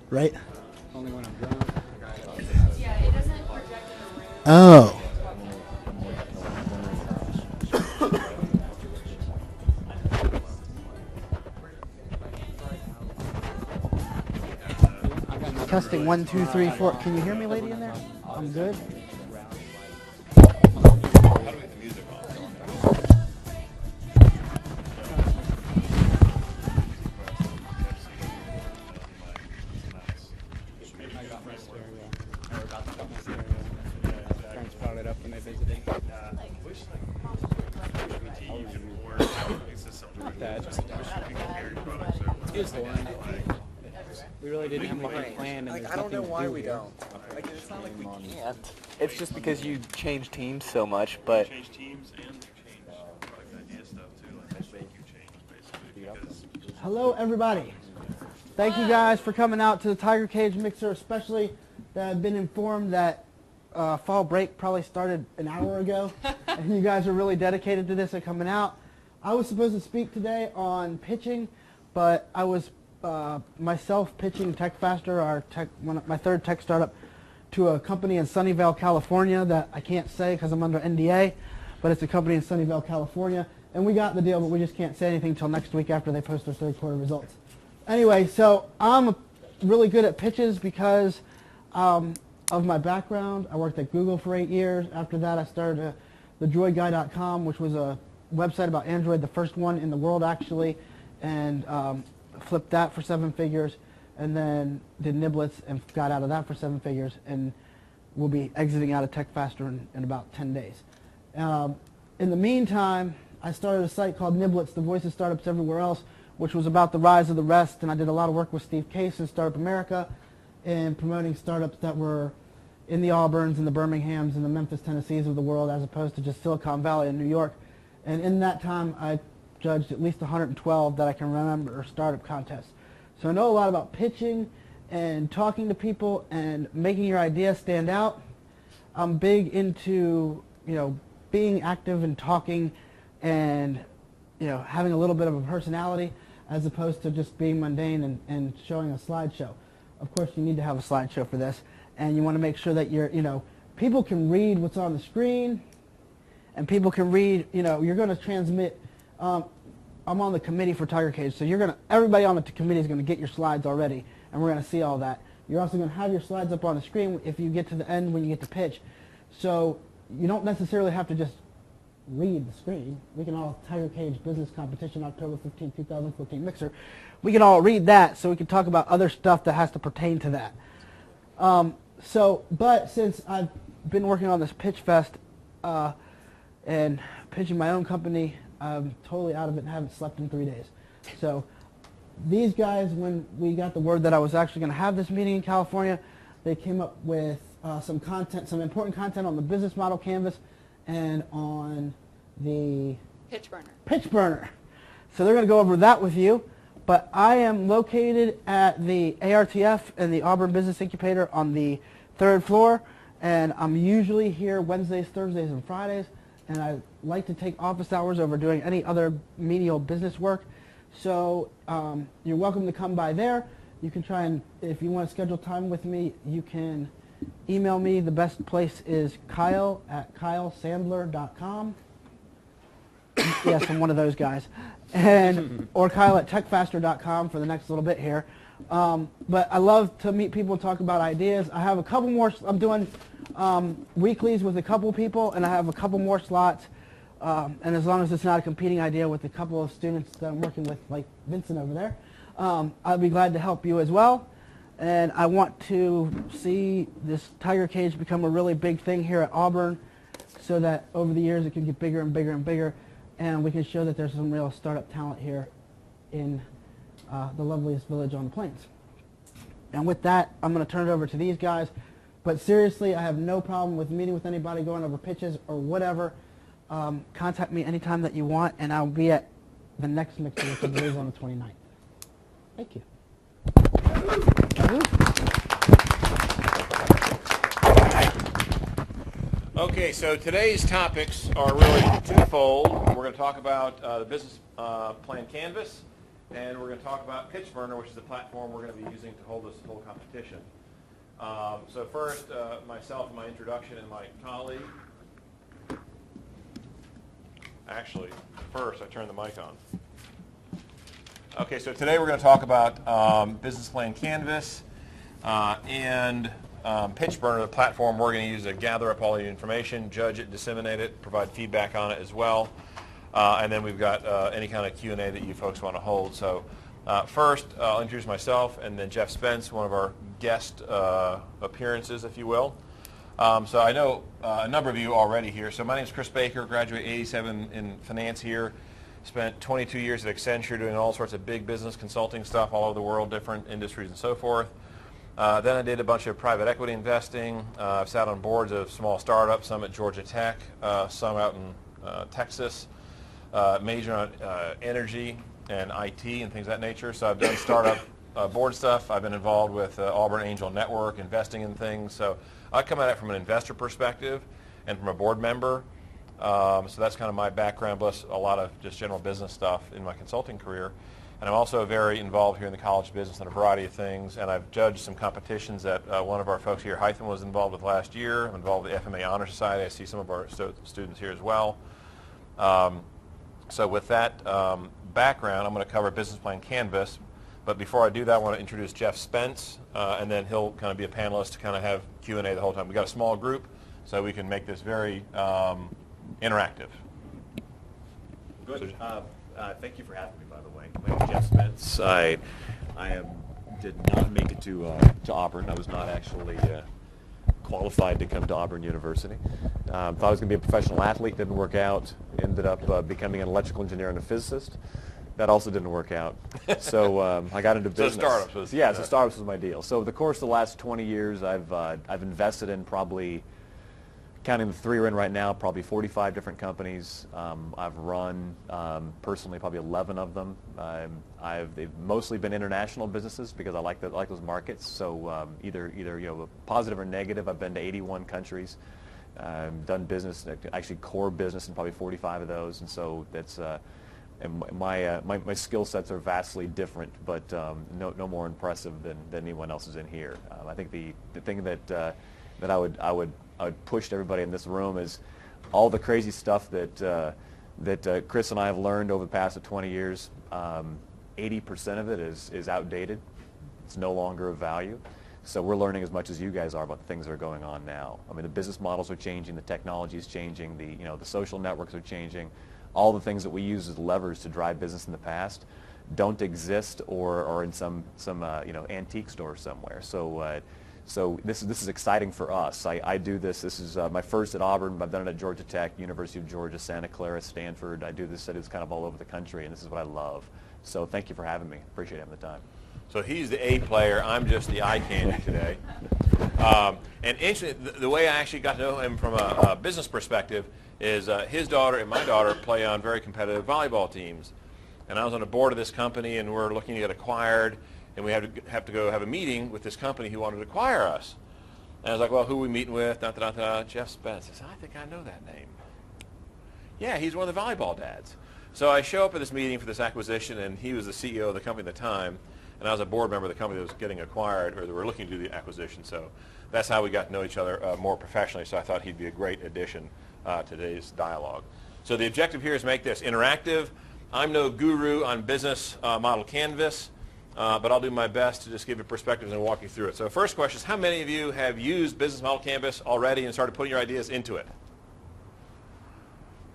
right? Only when I'm drunk. Yeah, it doesn't project in the room. Oh. Testing 1, 2, 3, 4. Can you hear me, lady, in there? I'm good. Parents brought it up when they visited. Not that. It was boring. We really didn't have anything planned. And I don't know why we don't. Like, it's not like we can't. It's just because you change teams so much, but... Change teams and change product idea stuff too. Like they make you change basically. Because Hello, everybody. Thank you guys for coming out to the Tiger Cage Mixer, especially that I've been informed that fall break probably started an hour ago, and you guys are really dedicated to this and coming out. I was supposed to speak today on pitching, but I was myself pitching TechFaster, my third tech startup, to a company in Sunnyvale, California that I can't say because I'm under NDA, but it's a company in Sunnyvale, California, and we got the deal, but we just can't say anything until next week after they post their third quarter results. Anyway, so I'm really good at pitches because of my background. I worked at Google for 8 years. After that, I started thedroidguy.com, which was a website about Android, the first one in the world actually, and flipped that for 7 figures, and then did Niblets and got out of that for 7 figures, and we'll be exiting out of TechFaster in about 10 days. In the meantime, I started a site called Niblets, the voice of startups everywhere else, which was about the rise of the rest, and I did a lot of work with Steve Case and Startup America in promoting startups that were in the Auburns and the Birminghams and the Memphis, Tennessees of the world, as opposed to just Silicon Valley and New York. And in that time, I judged at least 112 that I can remember startup contests. So I know a lot about pitching and talking to people and making your idea stand out. I'm big into, being active and talking and, having a little bit of a personality as opposed to just being mundane and showing a slideshow. Of course, you need to have a slideshow for this, and you want to make sure that people can read what's on the screen, and people can read, you're going to transmit. I'm on the committee for Tiger Cage, so everybody on the committee is going to get your slides already, and we're going to see all that. You're also going to have your slides up on the screen if you get to the end when you get to pitch. So you don't necessarily have to just read the screen. We can all, Tiger Cage Business Competition, October 15, 2014 Mixer. We can all read that so we can talk about other stuff that has to pertain to that. But since I've been working on this Pitch Fest and pitching my own company, I'm totally out of it and haven't slept in 3 days. So these guys, when we got the word that I was actually going to have this meeting in California, they came up with some important content on the business model canvas and on the pitch burner. So they're going to go over that with you. But I am located at the ARTF and the Auburn Business Incubator on the 3rd floor, and I'm usually here Wednesdays, Thursdays, and Fridays, and I like to take office hours over doing any other menial business work. So you're welcome to come by there. You can try and, if you want to schedule time with me, you can email me. The best place is Kyle@KyleSandler.com. Yes, I'm one of those guys. Or Kyle@techfaster.com for the next little bit here. But I love to meet people and talk about ideas. I have a couple more. I'm doing weeklies with a couple people, and I have a couple more slots. And as long as it's not a competing idea with a couple of students that I'm working with, like Vincent over there, I'll be glad to help you as well. And I want to see this Tiger Cage become a really big thing here at Auburn so that over the years it can get bigger and bigger and bigger, and we can show that there's some real startup talent here in the loveliest village on the plains. And with that, I'm going to turn it over to these guys. But seriously, I have no problem with meeting with anybody, going over pitches or whatever. Contact me anytime that you want, and I'll be at the next mixer, which I believe is on the 29th. Thank you. Okay, so today's topics are really twofold. We're going to talk about the business plan canvas, and we're going to talk about PitchBurner, which is the platform we're going to be using to hold this whole competition. So first, myself and my introduction and my colleague. Actually, first I turn the mic on. Okay, so today we're going to talk about Business Plan Canvas and PitchBurner, the platform we're going to use to gather up all the information, judge it, disseminate it, provide feedback on it as well. And then we've got any kind of Q&A that you folks want to hold. So first, I'll introduce myself, and then Jeff Spence, one of our guest appearances, if you will. So I know a number of you already here. So my name is Chris Baker, graduated 87 in finance here. Spent 22 years at Accenture doing all sorts of big business consulting stuff all over the world, different industries and so forth. Then I did a bunch of private equity investing. I've sat on boards of small startups, some at Georgia Tech, some out in Texas. Major on energy and IT and things of that nature. So I've done startup board stuff. I've been involved with Auburn Angel Network, investing in things. So I come at it from an investor perspective and from a board member. So that's kind of my background, plus a lot of just general business stuff in my consulting career. And I'm also very involved here in the college business in a variety of things. And I've judged some competitions that one of our folks here, Hytham, was involved with last year. I'm involved with the FMA Honor Society. I see some of our students here as well. So with that background, I'm going to cover Business Plan Canvas. But before I do that, I want to introduce Jeff Spence, and then he'll kind of be a panelist to kind of have Q&A the whole time. We've got a small group, so we can make this very interactive. Good. Thank you for having me, by the way. My name is Jeff Spence. I did not make it to Auburn. I was not actually qualified to come to Auburn University. Thought I was going to be a professional athlete. Didn't work out. Ended up becoming an electrical engineer and a physicist. That also didn't work out. So I got into business. So startups was so startups was my deal. So over the course of the last 20 years, I've invested in probably, counting the 3 we're in right now, probably 45 different companies. I've run personally probably 11 of them. They've mostly been international businesses because I like those markets. So either positive or negative. I've been to 81 countries. Done business, actually core business in probably 45 of those, and so that's. And my skill sets are vastly different, but no more impressive than anyone else's in here. I think the thing that I would push to everybody in this room is all the crazy stuff that Chris and I have learned over the past 20 years. 80% of it is outdated. It's no longer of value. So we're learning as much as you guys are about the things that are going on now. I mean, the business models are changing, the technology is changing, the social networks are changing. All the things that we use as levers to drive business in the past don't exist or are in some antique store somewhere. So this is exciting for us. I do this. This is my first at Auburn. I've done it at Georgia Tech, University of Georgia, Santa Clara, Stanford. I do this. It's kind of all over the country, and this is what I love. So thank you for having me. Appreciate having the time. So he's the A player. I'm just the eye candy today. And interestingly, the way I actually got to know him from a business perspective is his daughter and my daughter play on very competitive volleyball teams. And I was on the board of this company, and we're looking to get acquired, and we have to go have a meeting with this company who wanted to acquire us. And I was like, well, who are we meeting with? Jeff Spence. I said, I think I know that name. Yeah, he's one of the volleyball dads. So I show up at this meeting for this acquisition, and he was the CEO of the company at the time, and I was a board member of the company that was getting acquired, or that were looking to do the acquisition. So that's how we got to know each other more professionally, so I thought he'd be a great addition to today's dialogue. So the objective here is make this interactive. I'm no guru on business model canvas, but I'll do my best to just give you perspectives and walk you through it. So first question is, how many of you have used business model canvas already and started putting your ideas into it?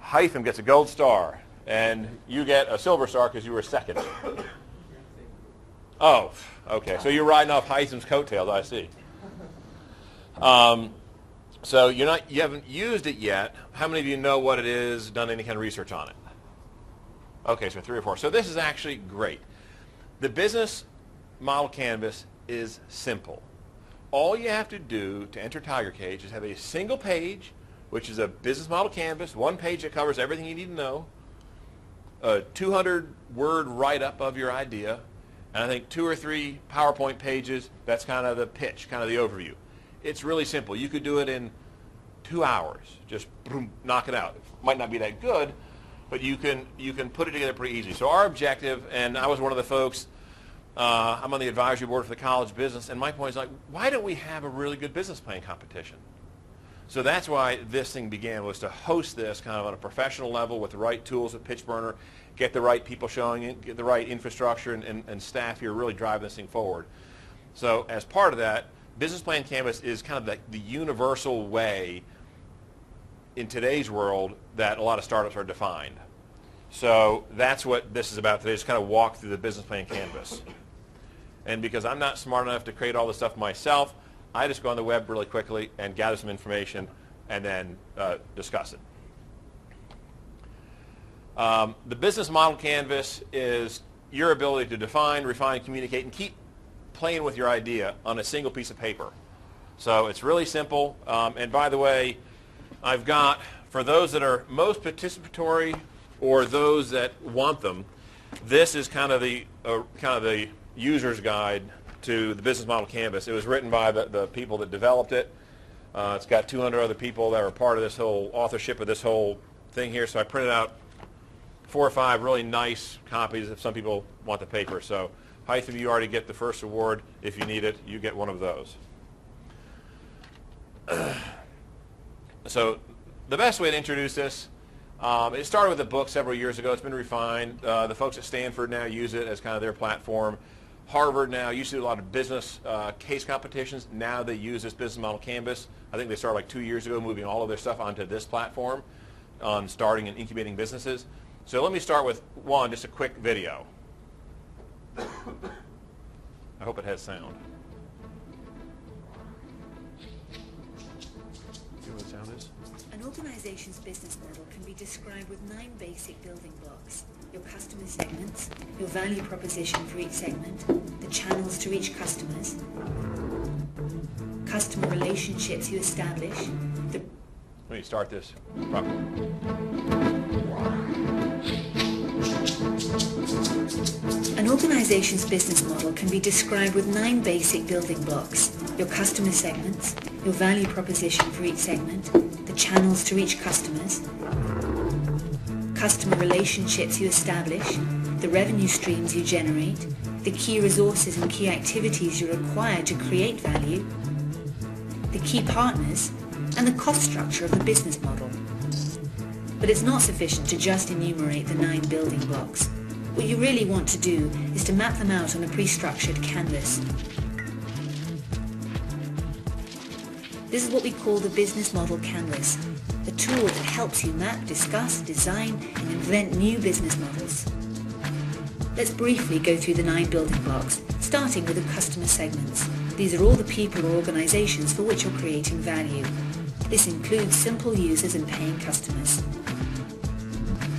Hytham gets a gold star, and you get a silver star because you were second. Oh, okay. So you're riding off Hytham's coattails, I see. So you haven't used it yet. How many of you know what it is, done any kind of research on it? Okay, so 3 or 4. So this is actually great. The business model canvas is simple. All you have to do to enter Tiger Cage is have a single page, which is a business model canvas, one page that covers everything you need to know, a 200-word write-up of your idea, and I think 2 or 3 PowerPoint pages. That's kind of the pitch, kind of the overview. It's really simple. You could do it in 2 hours. Just boom, knock it out. It might not be that good, but you can put it together pretty easy. So our objective, and I was one of the folks, I'm on the advisory board for the college business, and my point is like, why don't we have a really good business plan competition? So that's why this thing began, was to host this kind of on a professional level with the right tools at PitchBurner, get the right people showing it, get the right infrastructure and staff here really driving this thing forward. So as part of that, Business Plan Canvas is kind of the universal way in today's world that a lot of startups are defined. So that's what this is about today, is kind of walk through the Business Plan Canvas. And because I'm not smart enough to create all this stuff myself, I just go on the web really quickly and gather some information and then discuss it. The business model canvas is your ability to define, refine, communicate, and keep playing with your idea on a single piece of paper. So it's really simple. And by the way, I've got, for those that are most participatory or those that want them, this is kind of the user's guide to the business model canvas. It was written by the people that developed it. It's got 200 other people that were part of this whole authorship of this whole thing here. So I printed out 4 or 5 really nice copies if some people want the paper. So Hytham, you already get the first award. If you need it, you get one of those. So the best way to introduce this, it started with a book several years ago. It's been refined. The folks at Stanford now use it as kind of their platform. Harvard now used to do a lot of business case competitions. Now they use this business model canvas. I think they started like 2 years ago, moving all of their stuff onto this platform on starting and incubating businesses. So let me start with just a quick video. I hope it has sound. See what the sound is? An organization's business model can be described with 9 basic building blocks. Your customer segments, your value proposition for each segment, the channels to reach customers, customer relationships you establish. Let me start this properly. An organization's business model can be described with 9 basic building blocks. Your customer segments, your value proposition for each segment, the channels to reach customers, customer relationships you establish, the revenue streams you generate, the key resources and key activities you require to create value, the key partners, and the cost structure of the business model. But it's not sufficient to just enumerate the 9 building blocks. What you really want to do is to map them out on a pre-structured canvas. This is what we call the business model canvas, a tool that helps you map, discuss, design, and invent new business models. Let's briefly go through the 9 building blocks, starting with the customer segments. These are all the people or organizations for which you're creating value. This includes simple users and paying customers.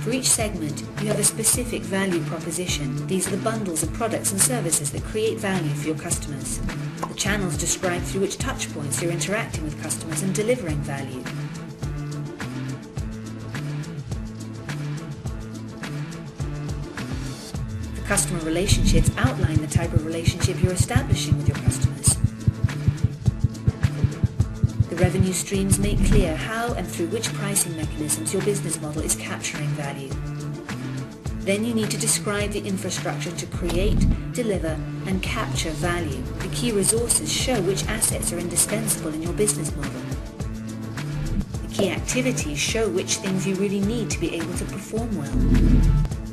For each segment, you have a specific value proposition. These are the bundles of products and services that create value for your customers. The channels describe through which touchpoints you're interacting with customers and delivering value. The customer relationships outline the type of relationship you're establishing with your customers. The revenue streams make clear how and through which pricing mechanisms your business model is capturing value. Then you need to describe the infrastructure to create, deliver, and capture value. The key resources show which assets are indispensable in your business model. The key activities show which things you really need to be able to perform well.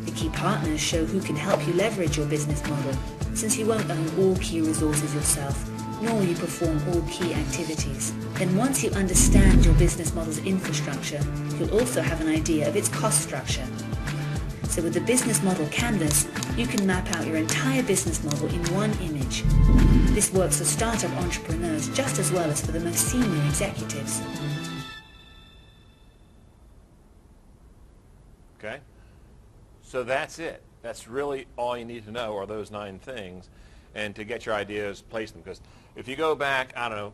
The key partners show who can help you leverage your business model, since you won't own all key resources yourself, nor will you perform all key activities. Then once you understand your business model's infrastructure, you'll also have an idea of its cost structure. So with the business model canvas, you can map out your entire business model in one image. This works for startup entrepreneurs just as well as for the most senior executives. Okay? So that's it. That's really all you need to know are those 9 things. And to get your ideas, place them. Because if you go back, I don't know,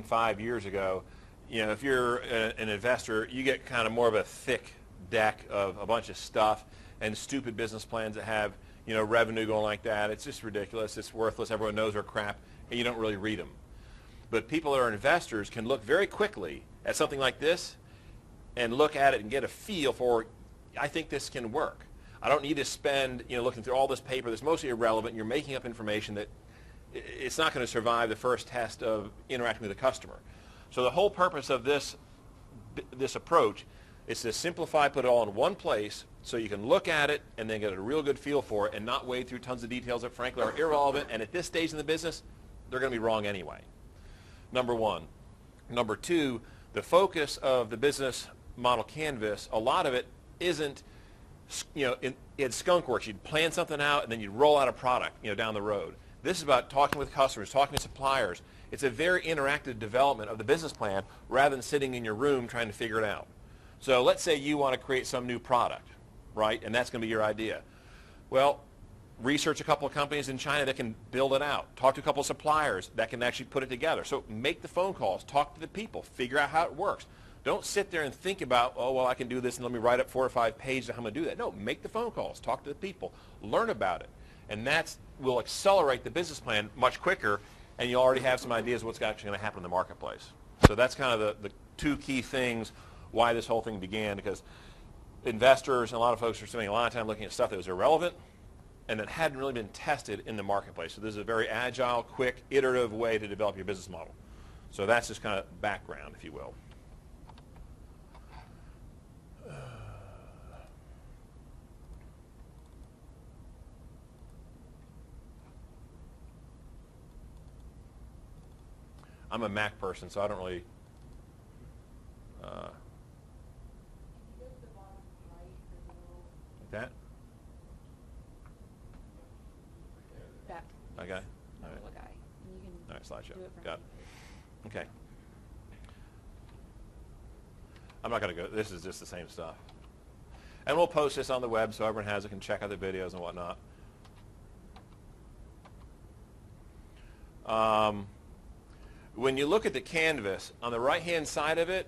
5 years ago, if you're an investor, you get kind of more of a thick deck of a bunch of stuff and stupid business plans that have, revenue going like that. It's just ridiculous. It's worthless. Everyone knows they're crap, and you don't really read them. But people that are investors can look very quickly at something like this and look at it and get a feel for, I think this can work. I don't need to spend, looking through all this paper that's mostly irrelevant. You're making up information that it's not going to survive the first test of interacting with the customer. So the whole purpose of this approach is to simplify, put it all in one place so you can look at it and then get a real good feel for it and not wade through tons of details that frankly are irrelevant, and at this stage in the business, they're going to be wrong anyway. Number one. Number two, the focus of the business model canvas, a lot of it isn't, it's skunk works. You'd plan something out and then you'd roll out a product, down the road. This is about talking with customers, talking to suppliers. It's a very interactive development of the business plan rather than sitting in your room trying to figure it out. So let's say you want to create some new product, right? And that's going to be your idea. Well, research a couple of companies in China that can build it out. Talk to a couple of suppliers that can actually put it together. So make the phone calls. Talk to the people. Figure out how it works. Don't sit there and think about, oh, well, I can do this and let me write up 4 or 5 pages of how I'm going to do that. No, make the phone calls. Talk to the people. Learn about it. And that will accelerate the business plan much quicker, and you already have some ideas of what's actually going to happen in the marketplace. So that's kind of the 2 key things why this whole thing began, because investors and a lot of folks are spending a lot of time looking at stuff that was irrelevant and that hadn't really been tested in the marketplace. So this is a very agile, quick, iterative way to develop your business model. So that's just kind of background, if you will. I'm a Mac person, so I don't really... like that? Back. Okay. All right. Little guy. And you can All right, slideshow. do it from Got it. Okay. I'm not going to go. This is just the same stuff. And we'll post this on the web so everyone has it, can check out the videos and whatnot. When you look at the canvas, on the right-hand side of it,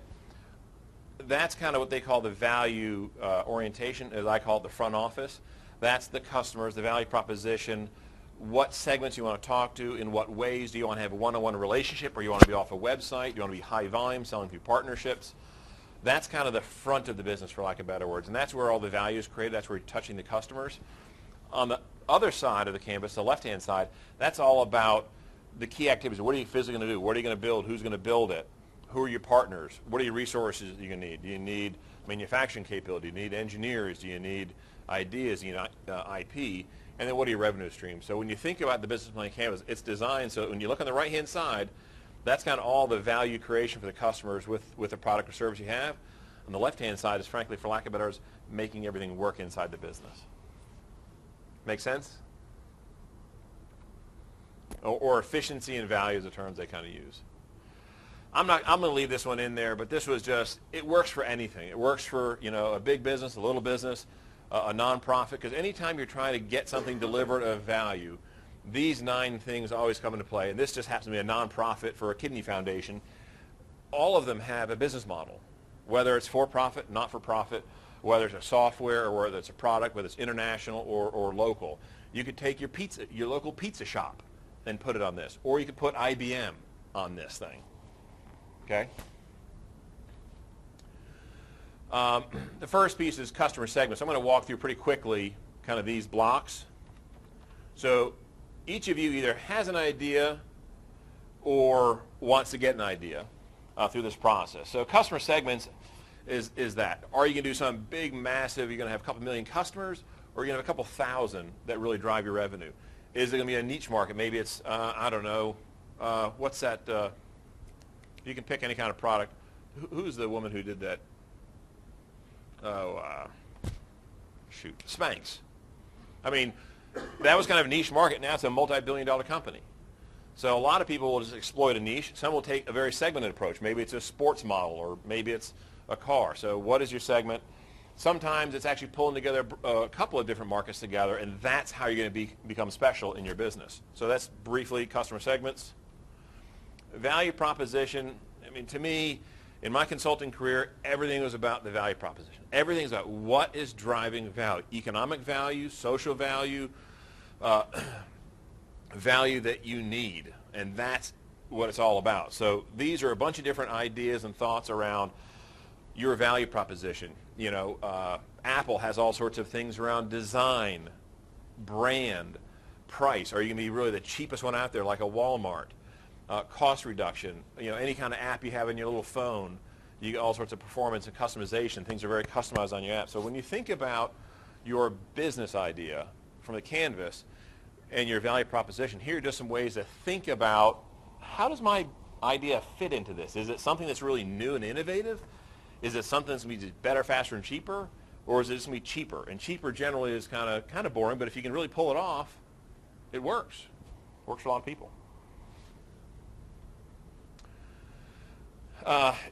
that's kind of what they call the value orientation, as I call it, the front office. That's the customers, the value proposition, what segments you want to talk to, in what ways. Do you want to have a one-on-one relationship, or you want to be off a website? Do you want to be high volume, selling through partnerships? That's kind of the front of the business, for lack of better words, and that's where all the value is created. That's where you're touching the customers. On the other side of the canvas, the left-hand side, that's all about the key activities. What are you physically going to do? What are you going to build? Who's going to build it? Who are your partners? What are your resources you're going to need? Do you need manufacturing capability? Do you need engineers? Do you need ideas? Do you need IP? And then what are your revenue streams? So when you think about the business plan canvas, it's designed so when you look on the right-hand side, that's kind of all the value creation for the customers with the product or service you have. On the left-hand side is, frankly, for lack of better words, making everything work inside the business. Make sense? Or efficiency and value is the terms they kind of use. I'm going to leave this one in there, but this was just, it works for anything. It works for, a big business, a little business, a nonprofit, because anytime you're trying to get something delivered of value, these 9 things always come into play. And this just happens to be a nonprofit for a kidney foundation. All of them have a business model, whether it's for-profit, not-for-profit, whether it's a software or whether it's a product, whether it's international or local. You could take your local pizza shop and put it on this, or you could put IBM on this thing. Okay? The first piece is customer segments. I'm going to walk through pretty quickly kind of these blocks. So each of you either has an idea or wants to get an idea through this process. So customer segments is that. Are you going to do something big, massive? You're going to have a couple million customers, or are you going to have a couple thousand that really drive your revenue? Is it going to be a niche market? Maybe it's, I don't know, what's that? You can pick any kind of product. Who's the woman who did that? Spanx. I mean, that was kind of a niche market. Now it's a multi-billion-dollar company. So a lot of people will just exploit a niche. Some will take a very segmented approach. Maybe it's a sports model, or maybe it's a car. So what is your segment? Sometimes it's actually pulling together a couple of different markets together, and that's how you're going to become special in your business. So that's briefly customer segments. Value proposition, I mean, to me, in my consulting career, everything was about the value proposition. Everything's about what is driving value. Economic value, social value, value that you need. And that's what it's all about. So these are a bunch of different ideas and thoughts around, your value proposition. Apple has all sorts of things around design, brand, price. Are you going to be really the cheapest one out there, like a Walmart? Cost reduction. Any kind of app you have in your little phone, you get all sorts of performance and customization. Things are very customized on your app. So when you think about your business idea from the canvas and your value proposition, here are just some ways to think about, how does my idea fit into this? Is it something that's really new and innovative? Is it something that's going to be better, faster, and cheaper? Or is it just going to be cheaper? And cheaper generally is kind of boring, but if you can really pull it off, it works. Works for a lot of people.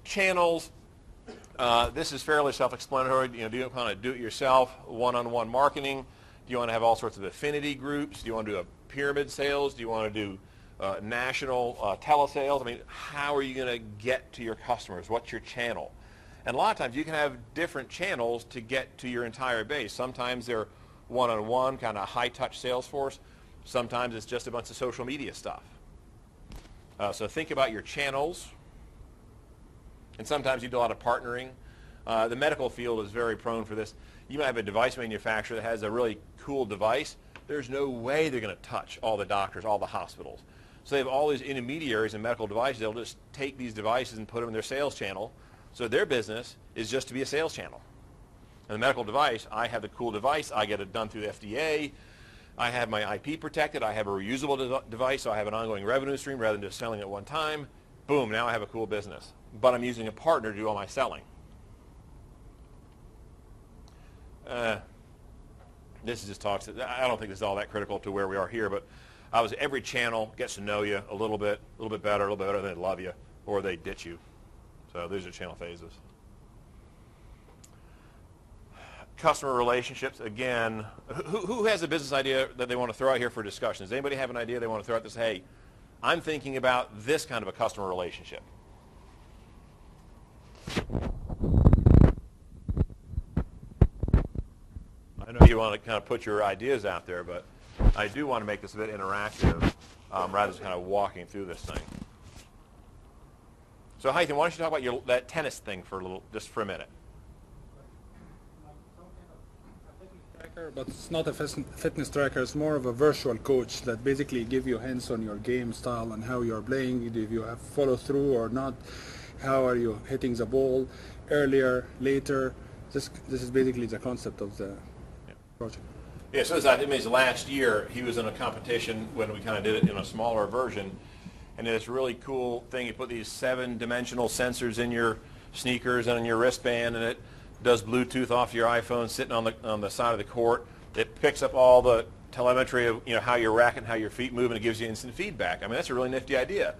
Channels. This is fairly self-explanatory. Do you want to do it yourself, one-on-one marketing? Do you want to have all sorts of affinity groups? Do you want to do a pyramid sales? Do you want to do national telesales? I mean, how are you going to get to your customers? What's your channel? And a lot of times you can have different channels to get to your entire base. Sometimes they're one-on-one, kind of high-touch sales force. Sometimes it's just a bunch of social media stuff. So think about your channels. And sometimes you do a lot of partnering. The medical field is very prone for this. You might have a device manufacturer that has a really cool device. There's no way they're going to touch all the doctors, all the hospitals. So they have all these intermediaries in medical devices. They'll just take these devices and put them in their sales channel. So their business is just to be a sales channel. And the medical device, I have the cool device. I get it done through the FDA. I have my IP protected. I have a reusable device, so I have an ongoing revenue stream rather than just selling at one time. Boom, now I have a cool business. But I'm using a partner to do all my selling. This is just talks. I don't think this is all that critical to where we are here, but every channel gets to know you a little bit better, than they love you, or they ditch you. So these are channel phases. Customer relationships, again, who has a business idea that they want to throw out here for discussion? Does anybody have an idea they want to throw out to say, hey, I'm thinking about this kind of a customer relationship? I know you want to kind of put your ideas out there, but I do want to make this a bit interactive rather than kind of walking through this thing. So, Hytham, why don't you talk about that tennis thing just for a minute? But it's not a fitness tracker. It's more of a virtual coach that basically give you hints on your game style and how you're playing. If you have follow through or not, how are you hitting the ball earlier, later. This is basically the concept of the project. Yeah, so I think last year he was in a competition when we kind of did it in a smaller version, and it's a really cool thing. You put these 7-dimensional sensors in your sneakers and in your wristband, and it does Bluetooth off your iPhone sitting on the side of the court. It picks up all the telemetry of how you're racking, how your feet move, and it gives you instant feedback. I mean, that's a really nifty idea.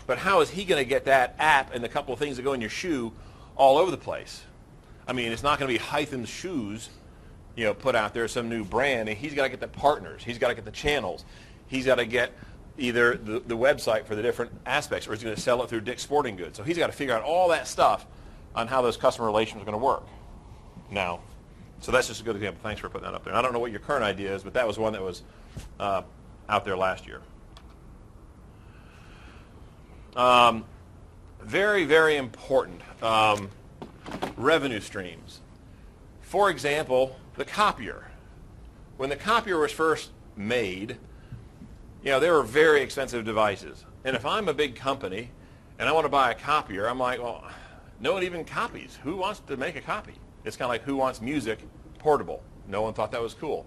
But how is he going to get that app and the couple of things that go in your shoe all over the place? I mean, it's not going to be Hytham's shoes, put out there, some new brand. And he's got to get the partners. He's got to get the channels. He's got to get either the website for the different aspects, or he's going to sell it through Dick's Sporting Goods. So he's got to figure out all that stuff on how those customer relations are going to work. Now, so that's just a good example. Thanks for putting that up there. I don't know what your current idea is, but that was one that was out there last year. Very, very important. Revenue streams. For example, the copier. When the copier was first made, they were very expensive devices. And if I'm a big company and I want to buy a copier, I'm like, well, no one even copies. Who wants to make a copy? It's kind of like who wants music portable. No one thought that was cool.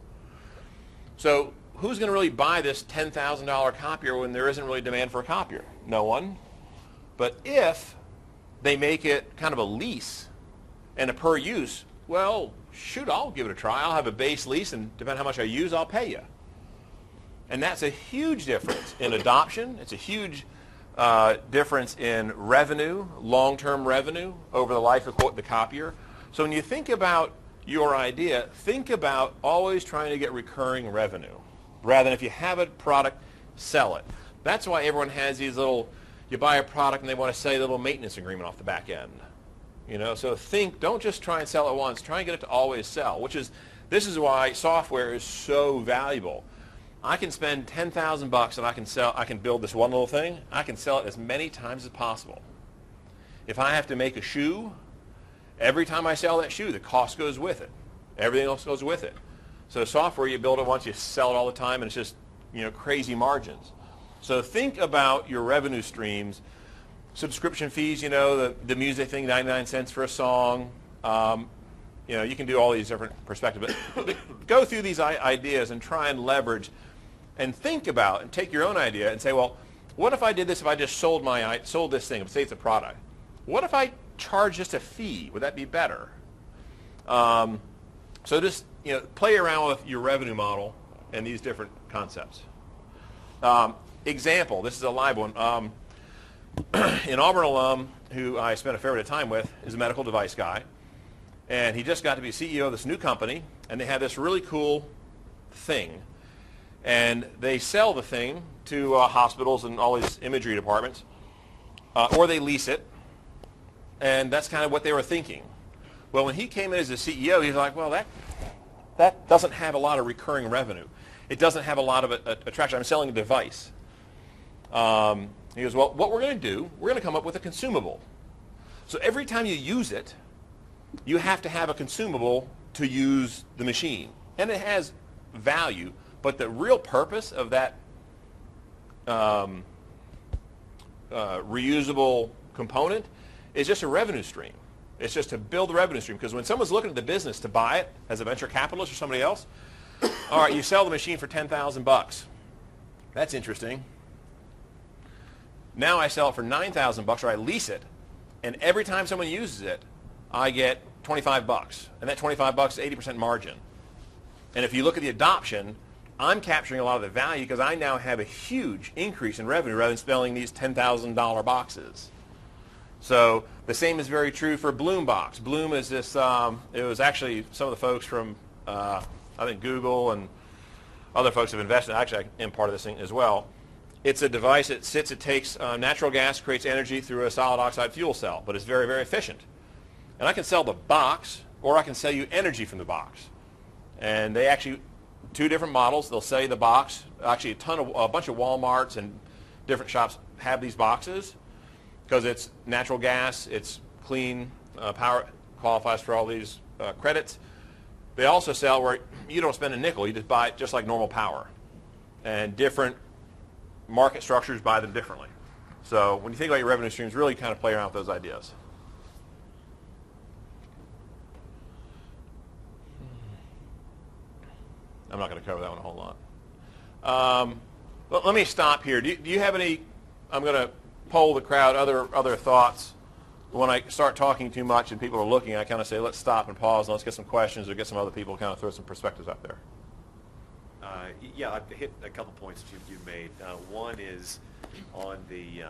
So who's going to really buy this $10,000 copier when there isn't really demand for a copier? No one. But if they make it kind of a lease and a per use, well, shoot, I'll give it a try. I'll have a base lease, and depending on how much I use, I'll pay you. And that's a huge difference in adoption. It's a huge difference in revenue, long-term revenue over the life of the copier. So when you think about your idea, think about always trying to get recurring revenue rather than if you have a product, sell it. That's why everyone has these little, you buy a product and they want to sell you a little maintenance agreement off the back end. So don't just try and sell it once. Try and get it to always sell, this is why software is so valuable. I can spend $10,000 and I can build this one little thing. I can sell it as many times as possible. If I have to make a shoe Every time I sell that shoe, the cost goes with it. Everything else goes with it. So software, you build it once, you sell it all the time, and it's just, crazy margins. So think about your revenue streams. Subscription fees, the music thing, 99 cents for a song. You can do all these different perspectives. But go through these ideas and try and leverage and think about and take your own idea and say, well, what if I did this if I just sold this thing, say it's a product? What if I charge just a fee? Would that be better? So just play around with your revenue model and these different concepts. Example, this is a live one. An Auburn alum who I spent a fair bit of time with is a medical device guy. And he just got to be CEO of this new company, and they had this really cool thing. And they sell the thing to hospitals and all these imagery departments, or they lease it. And that's kind of what they were thinking. Well, when he came in as the CEO, he was like, well, that doesn't have a lot of recurring revenue. It doesn't have a lot of attraction. I'm selling a device. He goes, well, what we're going to do, we're going to come up with a consumable. So every time you use it, you have to have a consumable to use the machine. And it has value, but the real purpose of that reusable component is just a revenue stream. It's just to build the revenue stream. Because when someone's looking at the business to buy it as a venture capitalist or somebody else, all right, you sell the machine for $10,000. That's interesting. Now I sell it for $9,000, or I lease it, and every time someone uses it, I get $25, and that $25 is 80% margin. And if you look at the adoption, I'm capturing a lot of the value because I now have a huge increase in revenue rather than selling these $10,000 boxes. So the same is very true for Bloom Box. Bloom is this, it was actually some of the folks from, I think Google and other folks have invested. Actually, I am part of this thing as well. It's a device that sits, it takes natural gas, creates energy through a solid oxide fuel cell, but it's very, very efficient. And I can sell the box, or I can sell you energy from the box. And they actually, two different models, they'll sell you the box. Actually, a bunch of Walmarts and different shops have these boxes because it's natural gas, it's clean power, qualifies for all these credits. They also sell where you don't spend a nickel, you just buy it just like normal power. And different market structures buy them differently. So when you think about your revenue streams, really kind of play around with those ideas. I'm not going to cover that one a whole lot. Let me stop here. Do you have any, I'm going to poll the crowd, other thoughts? When I start talking too much and people are looking, I kind of say, let's stop and pause and let's get some questions or get some other people to kind of throw some perspectives out there. Yeah, I've hit a couple points that you made. One is on the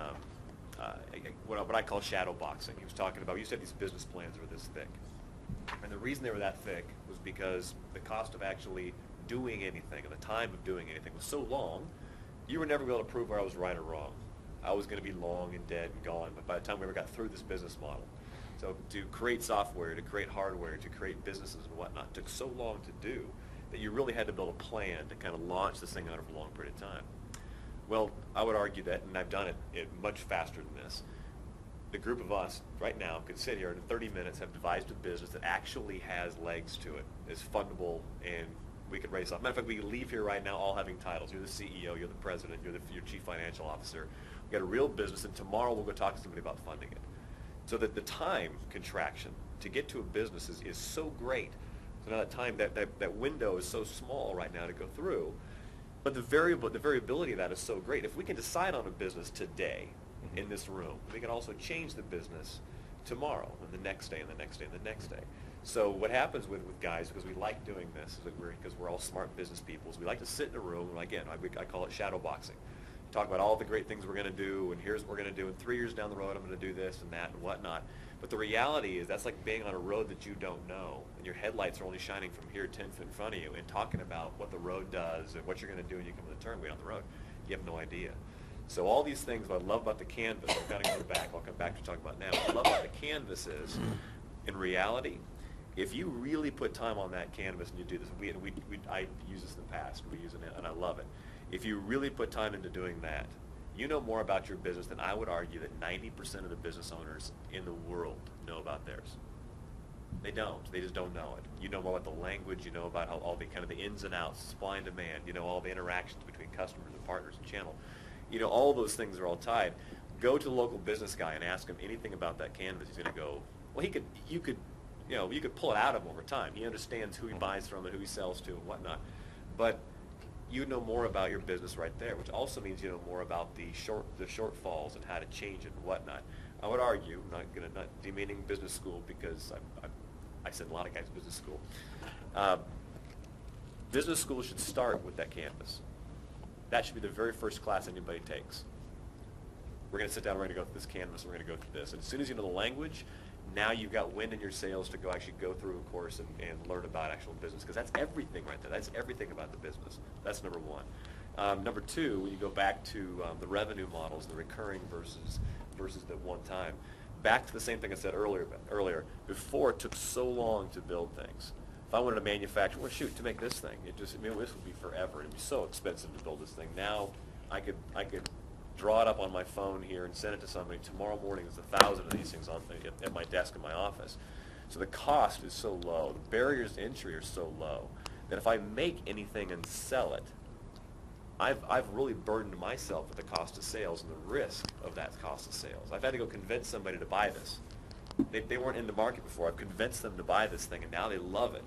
what I call shadow boxing. He was talking about, we used to have these business plans that were this thick. And the reason they were that thick was because the cost of actually doing anything and the time of doing anything was so long, you were never going to be able to prove where I was right or wrong. I was going to be long and dead and gone, but by the time we ever got through this business model. So to create software, to create hardware, to create businesses and whatnot took so long to do that you really had to build a plan to kind of launch this thing out over a long period of time. Well, I would argue that, and I've done it much faster than this, the group of us right now could sit here and in 30 minutes have devised a business that actually has legs to it, is fundable, and we could raise up. Matter of fact, we could leave here right now all having titles. You're the CEO, you're the president, you're your chief financial officer. We've got a real business, and tomorrow we'll go talk to somebody about funding it. So that the time contraction to get to a business is so great. So now that window is so small right now to go through. But the variability of that is so great. If we can decide on a business today in this room, we can also change the business tomorrow and the next day and the next day and the next day. So what happens with guys, because we like doing this, because we're all smart business people, is we like to sit in a room, and again, I call it shadow boxing. Talk about all the great things we're going to do, and here's what we're going to do, and 3 years down the road I'm going to do this and that and whatnot. But the reality is that's like being on a road that you don't know, and your headlights are only shining from here 10 feet in front of you, and talking about what the road does and what you're going to do when you come to the turn way on the road. You have no idea. So all these things, what I love about the canvas, I'm kind of going back, I'll come back to talk about now. What I love about the canvas is, in reality, if you really put time on that canvas and you do this, I use this in the past, we use it and I love it. If you really put time into doing that, you know more about your business than I would argue that 90% of the business owners in the world know about theirs. They don't. They just don't know it. You know more about the language. You know about how all the kind of the ins and outs, supply and demand. You know all the interactions between customers and partners and channel. You know all those things are all tied. Go to the local business guy and ask him anything about that canvas. He's going to go, well, you could pull it out of him over time. He understands who he buys from and who he sells to and whatnot. But you know more about your business right there, which also means you know more about the shortfalls and how to change it and whatnot. I would argue, not demeaning business school because I send a lot of guys to business school. Business school should start with that canvas. That should be the very first class anybody takes. We're going to sit down, we're going to go through this canvas, we're going to go through this. And as soon as you know the language, now you've got wind in your sails to go actually go through a course and learn about actual business, because that's everything right there. That's everything about the business. That's number one. Number two, when you go back to the revenue models, the recurring versus the one time, back to the same thing I said earlier. Before, it took so long to build things. If I wanted to manufacture, well, shoot, to make this thing, this would be forever. It'd be so expensive to build this thing. Now, I could draw it up on my phone here and send it to somebody. Tomorrow morning, there's 1,000 of these things at my desk in my office. So the cost is so low, the barriers to entry are so low, that if I make anything and sell it, I've really burdened myself with the cost of sales and the risk of that cost of sales. I've had to go convince somebody to buy this. They weren't in the market before. I've convinced them to buy this thing, and now they love it,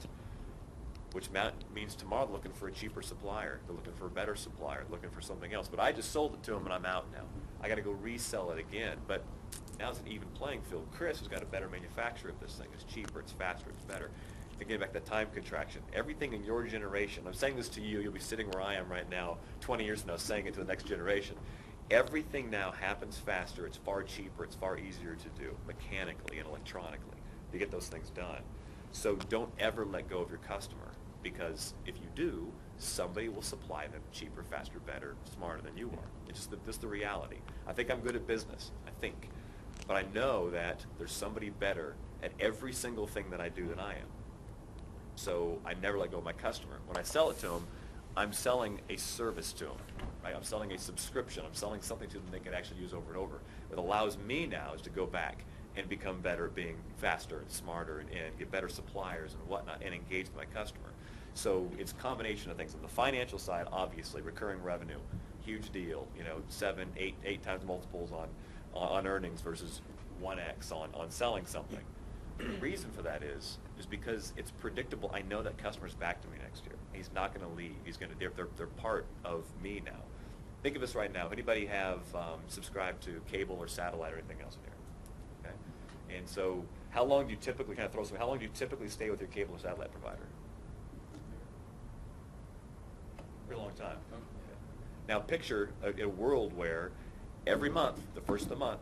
which means tomorrow they're looking for a cheaper supplier. They're looking for a better supplier, looking for something else. But I just sold it to them, and I'm out now. I got to go resell it again. But now it's an even playing field. Chris has got a better manufacturer of this thing. It's cheaper, it's faster, it's better. Again, back to that time contraction. Everything in your generation, I'm saying this to you, you'll be sitting where I am right now, 20 years from now, saying it to the next generation. Everything now happens faster, it's far cheaper, it's far easier to do, mechanically and electronically, to get those things done. So don't ever let go of your customer, because if you do, somebody will supply them cheaper, faster, better, smarter than you are. It's just the reality. I think I'm good at business, I think. But I know that there's somebody better at every single thing that I do than I am. So I never let go of my customer. When I sell it to them, I'm selling a service to them. Right? I'm selling a subscription. I'm selling something to them they can actually use over and over. What allows me now is to go back and become better at being faster and smarter and get better suppliers and whatnot and engage with my customer. So it's a combination of things. On the financial side, obviously, recurring revenue, huge deal. 7, 8 times multiples on earnings versus 1x on selling something. The reason for that is because it's predictable. I know that customer's back to me next year. He's not going to leave. They're part of me now. Think of this right now. If anybody have subscribed to cable or satellite or anything else in here? Okay. And so how long do you typically how long do you typically stay with your cable or satellite provider? For a long time. Okay. Now picture a world where every month, the first of the month,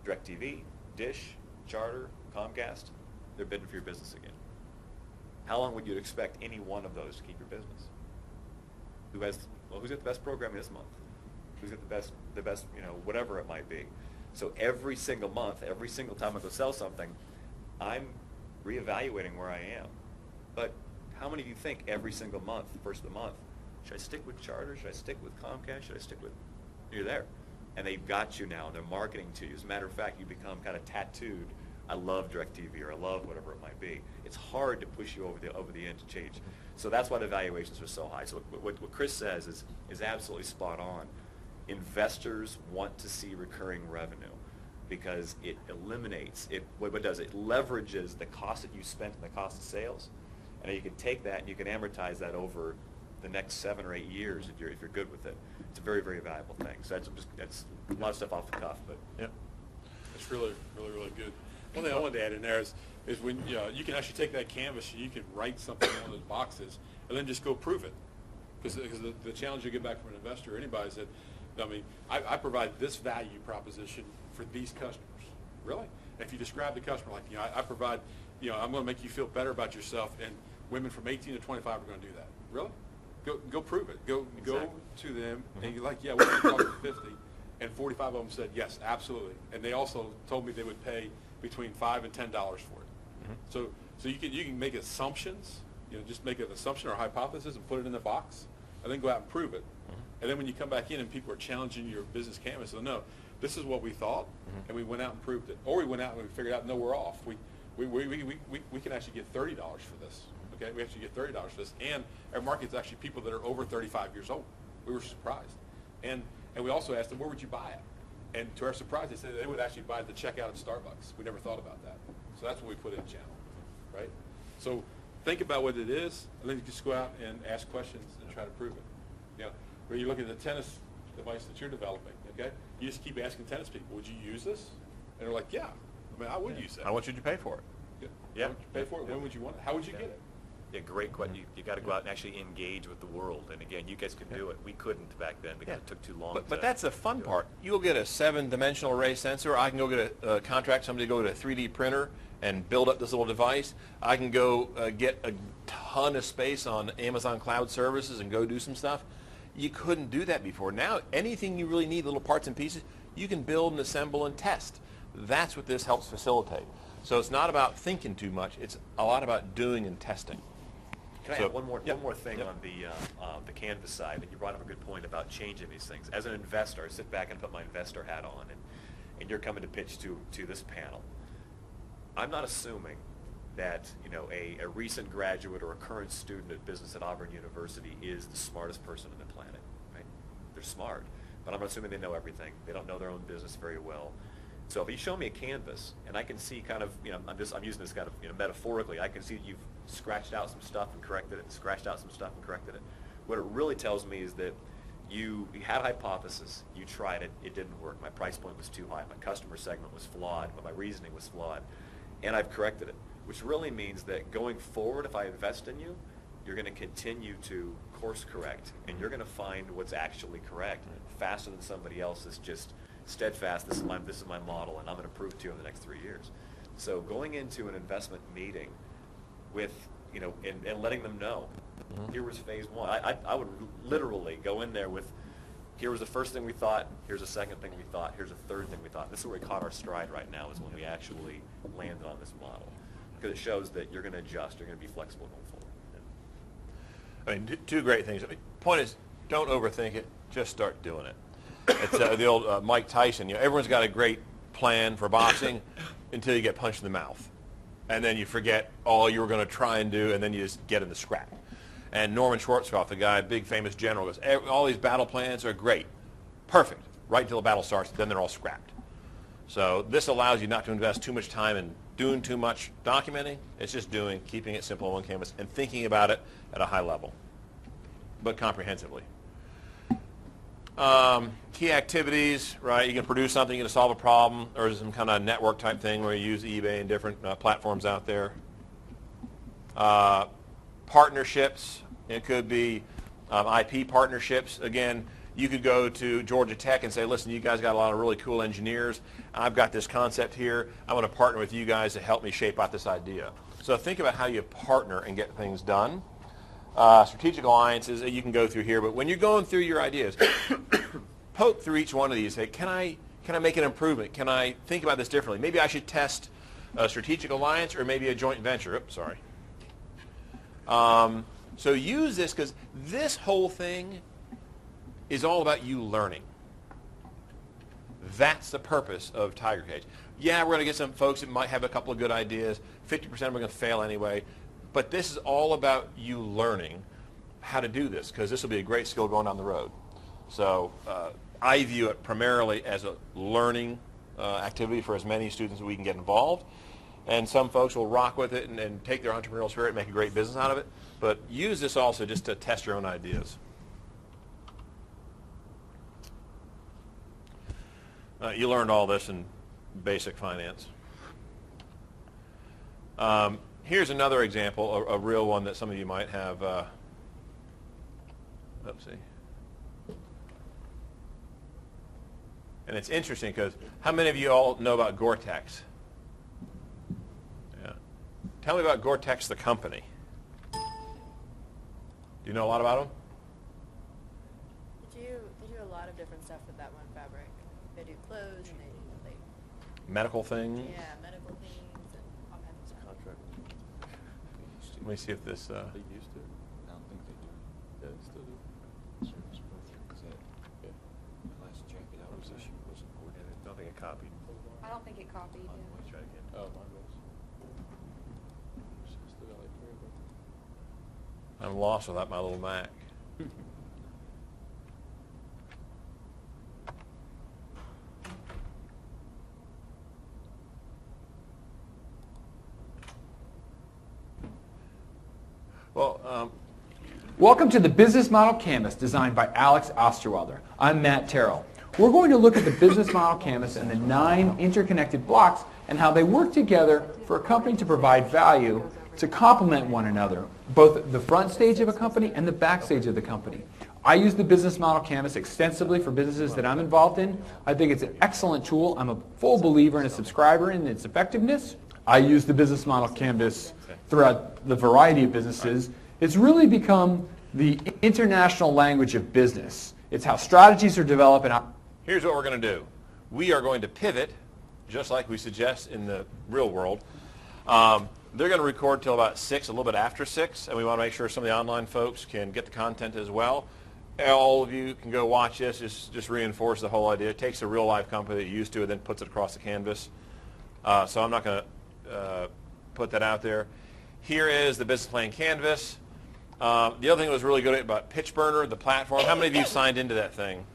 DirecTV, Dish, Charter, Comcast, they're bidding for your business again. How long would you expect any one of those to keep your business? Who's got the best programming this month? Who's got the best, whatever it might be. So every single month, every single time I go sell something, I'm reevaluating where I am. But how many do you think every single month, first of the month, should I stick with Charter? Should I stick with Comcast? Should I stick with, you're there. And they've got you now, and they're marketing to you. As a matter of fact, you become kind of tattooed. I love DirecTV, or I love whatever it might be. It's hard to push you over the edge to change. So that's why the valuations are so high. So what Chris says is absolutely spot on. Investors want to see recurring revenue because it eliminates, what does it? It leverages the cost that you spent and the cost of sales. And you can take that and you can amortize that over the next 7 or 8 years if you're good with it. It's a very, very valuable thing. So that's a lot of stuff off the cuff, but yeah, it's really, really, really good. One thing I wanted to add in there is when you can actually take that canvas and you can write something on those boxes and then just go prove it. Because the challenge you get back from an investor or anybody is that, I provide this value proposition for these customers. Really? And if you describe the customer like, I provide, I'm going to make you feel better about yourself, and women from 18 to 25 are going to do that. Really? Go prove it. Go to them, and you're like, yeah, we're going to talk to 50. And 45 of them said, yes, absolutely. And they also told me they would pay between $5 and $10 for it. Mm-hmm. So you can make assumptions, just make an assumption or hypothesis and put it in the box, and then go out and prove it. Mm-hmm. And then when you come back in and people are challenging your business canvas, no, this is what we thought, mm-hmm. and we went out and proved it. Or we went out and we figured out, no, we're off. we can actually get $30 for this. Okay, we actually get $30 for this, and our market's actually people that are over 35 years old. We were surprised, and we also asked them, where would you buy it? And to our surprise, they said they would actually buy the checkout at Starbucks. We never thought about that, so that's when we put it in channel, right? So think about what it is, and then you just go out and ask questions and try to prove it. You know, when you look at the tennis device that you're developing, okay, you just keep asking tennis people, would you use this? And they're like, yeah. I mean, I would use that. How much would you pay for it? Yeah. How would you pay for it? When would you want it? How would you get it? Yeah, great question. You got to go out and actually engage with the world. And again, you guys can do it. We couldn't back then because it took too long. But that's the fun part. You'll get a 7-dimensional array sensor. I can go get a contract somebody to go to a 3D printer and build up this little device. I can go get a ton of space on Amazon Cloud Services and go do some stuff. You couldn't do that before. Now, anything you really need, little parts and pieces, you can build and assemble and test. That's what this helps facilitate. So it's not about thinking too much. It's a lot about doing and testing. Can I add one more thing on the Canvas side? And you brought up a good point about changing these things. As an investor, I sit back and put my investor hat on, and you're coming to pitch to this panel. I'm not assuming that a recent graduate or a current student of business at Auburn University is the smartest person on the planet. Right? They're smart, but I'm not assuming they know everything. They don't know their own business very well. So if you show me a canvas and I can see kind of, I'm using this kind of, metaphorically, I can see you've scratched out some stuff and corrected it, scratched out some stuff and corrected it. What it really tells me is that you had a hypothesis, you tried it, it didn't work. My price point was too high, my customer segment was flawed, but my reasoning was flawed, and I've corrected it, which really means that going forward, if I invest in you, you're going to continue to course correct, and you're going to find what's actually correct faster than somebody else is just steadfast, this is my model, and I'm going to prove it to you in the next 3 years. So going into an investment meeting with, and letting them know, here was phase one. I would literally go in there with, here was the first thing we thought, here's the second thing we thought, here's the third thing we thought. This is where we caught our stride right now, is when we actually landed on this model. Because it shows that you're going to adjust, you're going to be flexible going forward. I mean, two great things. Point is, don't overthink it, just start doing it. It's the old Mike Tyson. Everyone's got a great plan for boxing until you get punched in the mouth. And then you forget all you were going to try and do, and then you just get in the scrap. And Norman Schwarzkopf, the guy, big famous general, goes, all these battle plans are great. Perfect. Right until the battle starts, then they're all scrapped. So this allows you not to invest too much time in doing too much documenting. It's just doing, keeping it simple on one canvas, and thinking about it at a high level, but comprehensively. Key activities, right? You can produce something, you can solve a problem, or some kind of network type thing where you use eBay and different platforms out there. Partnerships, it could be IP partnerships. Again, you could go to Georgia Tech and say, listen, you guys got a lot of really cool engineers. I've got this concept here. I want to partner with you guys to help me shape out this idea. So think about how you partner and get things done. Strategic alliances, you can go through here, but when you're going through your ideas, poke through each one of these. Say, can I make an improvement? Can I think about this differently? Maybe I should test a strategic alliance or maybe a joint venture. Oops, sorry. So use this, because this whole thing is all about you learning. That's the purpose of Tiger Cage. Yeah, we're going to get some folks that might have a couple of good ideas. 50% are going to fail anyway. But this is all about you learning how to do this, because this will be a great skill going down the road. So I view it primarily as a learning activity for as many students as we can get involved. And some folks will rock with it and take their entrepreneurial spirit and make a great business out of it. But use this also just to test your own ideas. You learned all this in basic finance. Here's another example, a real one that some of you might have. Let's see. And it's interesting because how many of you all know about Gore-Tex? Yeah. Tell me about Gore-Tex, the company. Do you know a lot about them? They do a lot of different stuff with that one fabric. They do clothes and they do like Medical things? yeah, medical things and all kinds of stuff. Contract. Let me see if this... They used to. I don't think they do. Yeah, they still do. Service program. Is that the last jacket I was issued wasn't coordinated? I don't think it copied. I don't think it copied. Let me try again. Oh, mine was. Still got like 3 of them. I'm lost without my little Mac. Well, Welcome to the Business Model Canvas designed by Alex Osterwalder. I'm Matt Terrell. We're going to look at the Business Model Canvas and the 9 interconnected blocks and how they work together for a company to provide value to complement one another, both the front stage of a company and the back stage of the company. I use the Business Model Canvas extensively for businesses that I'm involved in. I think it's an excellent tool. I'm a full believer and a subscriber in its effectiveness. I use the Business Model Canvas throughout the variety of businesses. It's really become the international language of business. It's how strategies are developed and how... here's what we're going to do. We are going to pivot, just like we suggest in the real world. They're going to record till about 6, a little bit after 6, and we want to make sure some of the online folks can get the content as well. All of you can go watch this, just reinforce the whole idea. It takes a real live company that you're used to and then puts it across the canvas. So I'm not going to put that out there. Here is the business plan canvas. The other thing that was really good about PitchBurner, the platform, how many of you signed into that thing?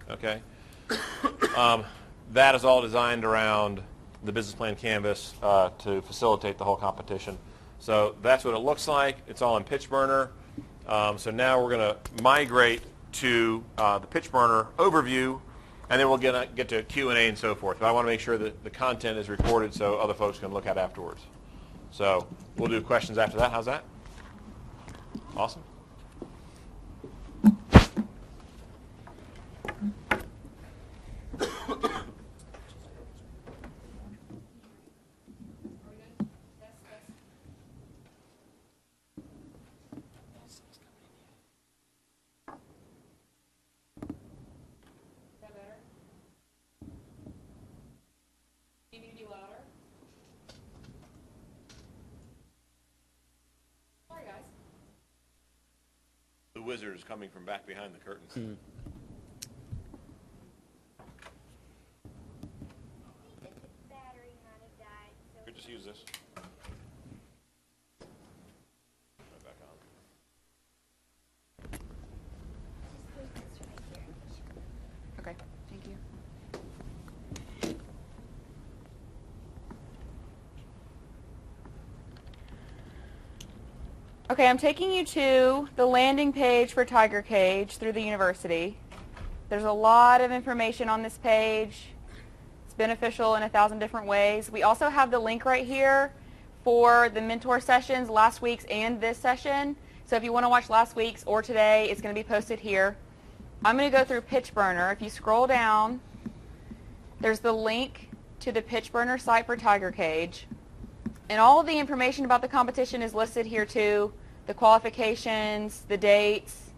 Okay. That is all designed around the business plan canvas to facilitate the whole competition. So that's what it looks like. It's all in PitchBurner. So now we're going to migrate to the PitchBurner overview, and then we'll get to Q&A and so forth. But I want to make sure that the content is recorded so other folks can look at it afterwards. So we'll do questions after that. How's that? Awesome. The wizard is coming from back behind the curtains. Could just use this. Right back on. Okay, thank you. Okay, I'm taking you to the landing page for Tiger Cage through the university. There's a lot of information on this page. It's beneficial in 1,000 different ways. We also have the link right here for the mentor sessions, last week's and this session. So if you want to watch last week's or today, it's going to be posted here. I'm going to go through PitchBurner. If you scroll down, there's the link to the PitchBurner site for Tiger Cage. And all of the information about the competition is listed here too. The qualifications, the dates.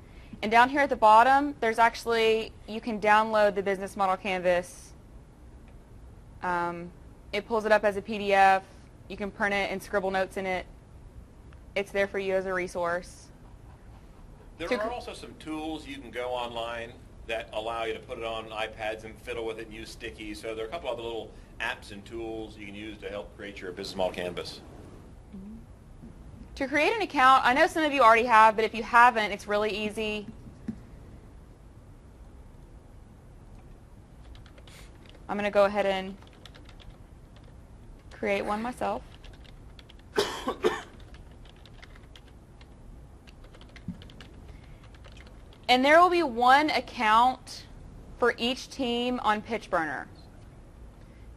And down here at the bottom, there's actually, you can download the business model canvas. It pulls it up as a PDF. You can print it and scribble notes in it. It's there for you as a resource. There are also some tools you can go online that allow you to put it on iPads and fiddle with it and use stickies. So there are a couple other little apps and tools you can use to help create your business model canvas. To create an account, I know some of you already have, but if you haven't, it's really easy. I'm going to go ahead and create one myself. And there will be one account for each team on PitchBurner.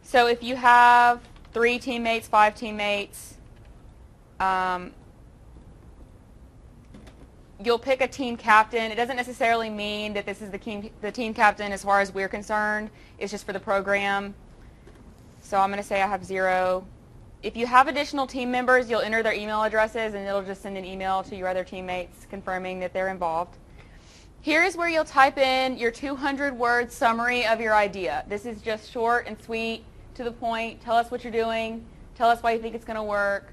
So if you have 3 teammates, 5 teammates, you'll pick a team captain. It doesn't necessarily mean that this is the team captain as far as we're concerned. It's just for the program. So I'm going to say I have 0. If you have additional team members, you'll enter their email addresses and it'll just send an email to your other teammates confirming that they're involved. Here is where you'll type in your 200-word summary of your idea. This is just short and sweet, to the point. Tell us what you're doing. Tell us why you think it's going to work.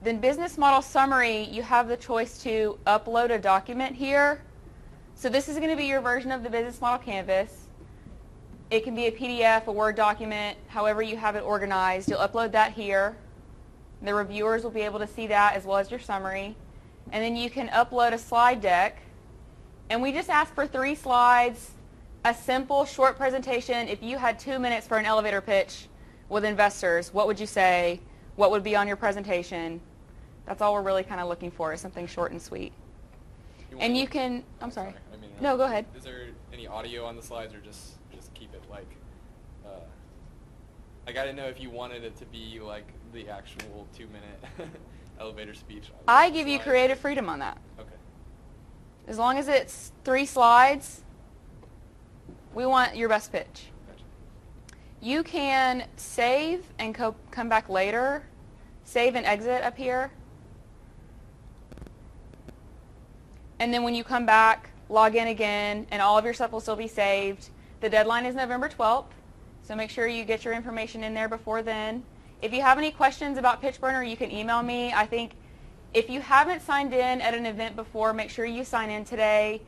Then business model summary, you have the choice to upload a document here. So this is going to be your version of the business model canvas. It can be a PDF, a Word document, however you have it organized. You'll upload that here. The reviewers will be able to see that as well as your summary. And then you can upload a slide deck. And we just ask for 3 slides, a simple, short presentation. If you had 2 minutes for an elevator pitch with investors, what would you say? What would be on your presentation? That's all we're really kind of looking for, is something short and sweet. And you can, I'm sorry. No, go ahead. Is there any audio on the slides, or just keep it like, I got to know if you wanted it to be like the actual 2-minute elevator speech. I give you creative freedom on that. Okay. As long as it's 3 slides, we want your best pitch. Gotcha. You can save and come back later. Save and exit up here. And then when you come back, log in again, and all of your stuff will still be saved. The deadline is November 12th, so make sure you get your information in there before then. If you have any questions about PitchBurner, you can email me. I think if you haven't signed in at an event before, make sure you sign in today.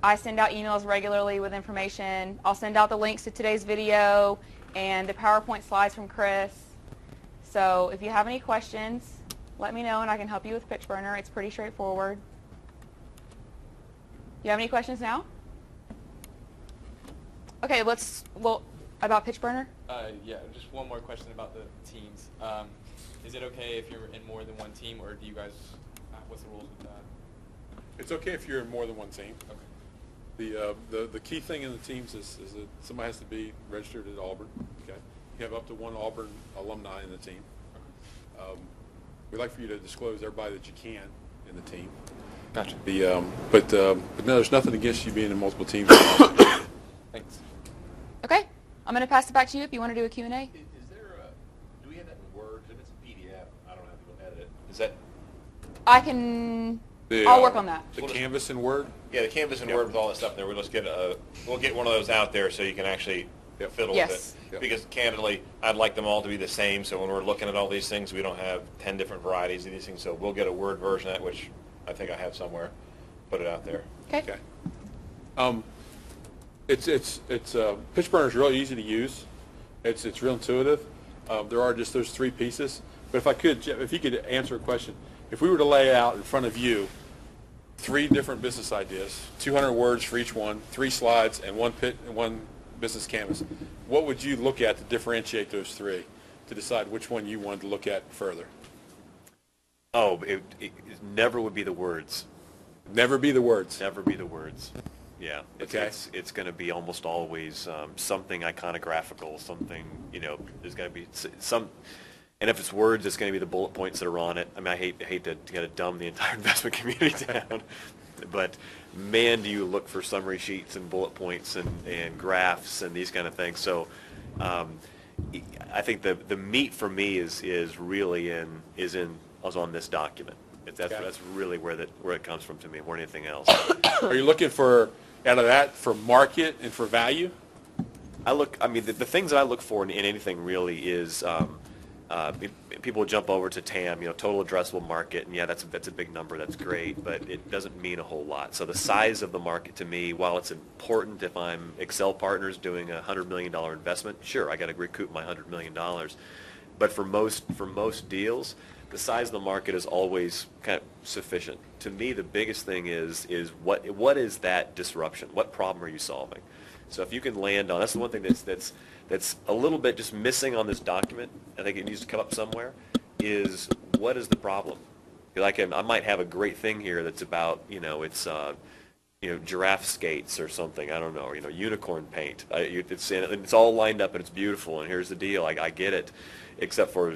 I send out emails regularly with information. I'll send out the links to today's video and the PowerPoint slides from Chris. So if you have any questions, let me know and I can help you with PitchBurner. It's pretty straightforward. You have any questions now? Okay, about PitchBurner? Yeah, just one more question about the teams. Is it okay if you're in more than one team, or do you guys, what's the rules with that? It's okay if you're in more than one team. Okay. The key thing in the teams is that somebody has to be registered at Auburn. Okay. You have up to 1 Auburn alumni in the team. We'd like for you to disclose everybody that you can in the team. Gotcha. But no, there's nothing against you being in multiple teams. Thanks. Okay, I'm going to pass it back to you if you want to do a Q&A. Is there do we have that in Word? If it's a PDF, I don't have to go edit it. Is that? I'll work on that. The Canvas in Word? Yeah, the Canvas in Word with all that stuff in there. We'll just we'll get one of those out there so you can actually fiddle with it. Yep. Because candidly, I'd like them all to be the same, so when we're looking at all these things, we don't have 10 different varieties of these things. So we'll get a Word version of that, which I think I have somewhere. Put it out there. Okay. PitchBurner is really easy to use. It's real intuitive. There are just those 3 pieces. But if you could answer a question, if we were to lay out in front of you 3 different business ideas, 200 words for each one, 3 slides, and one business canvas, what would you look at to differentiate those 3 to decide which one you wanted to look at further? Oh, it never would be the words. Never be the words. Never be the words. Yeah. Okay. It's going to be almost always something iconographical, something, there's going to be some, and if it's words, it's going to be the bullet points that are on it. I mean, I hate to kind of dumb the entire investment community down, but man, do you look for summary sheets and bullet points and graphs and these kind of things. So I think the meat for me is really on this document. That's really where it comes from to me more than anything else. Are you looking for, out of that, for market and for value? The things that I look for in anything really is people jump over to TAM, total addressable market, and yeah, that's a big number, that's great, but it doesn't mean a whole lot. So the size of the market to me, while it's important if I'm Excel Partners doing a $100 million investment, sure, I got to recoup my $100 million. But for most deals, the size of the market is always kind of sufficient. To me, the biggest thing is what is that disruption? What problem are you solving? So if you can land on, that's the one thing that's a little bit just missing on this document. I think it needs to come up somewhere. Is what is the problem? Like I might have a great thing here that's about giraffe skates or something. I don't know, or unicorn paint. It's all lined up and it's beautiful. And here's the deal. I get it, except for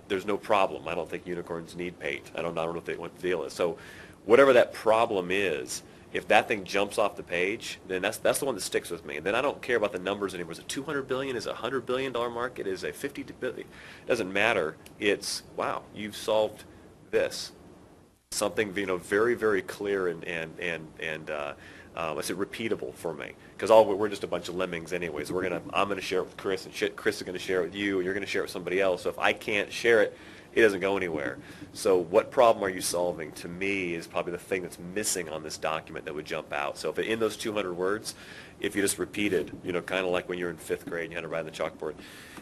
there's no problem. I don't think unicorns need paint. I don't know what the deal is. So whatever that problem is, if that thing jumps off the page, then that's the one that sticks with me. And then I don't care about the numbers anymore. Is it $200 billion? Is it a $100 billion market? Is it $50 billion? It doesn't matter. It's, wow, you've solved this. Something very, very clear and I said repeatable for me, because we're just a bunch of lemmings anyways. I'm going to share it with Chris, and Chris is going to share it with you, and you're going to share it with somebody else. So if I can't share it it doesn't go anywhere. So what problem are you solving, to me, is probably the thing that's missing on this document that would jump out. So if in those 200 words, if you just repeated, kind of like when you're in 5th grade and you had to write on the chalkboard,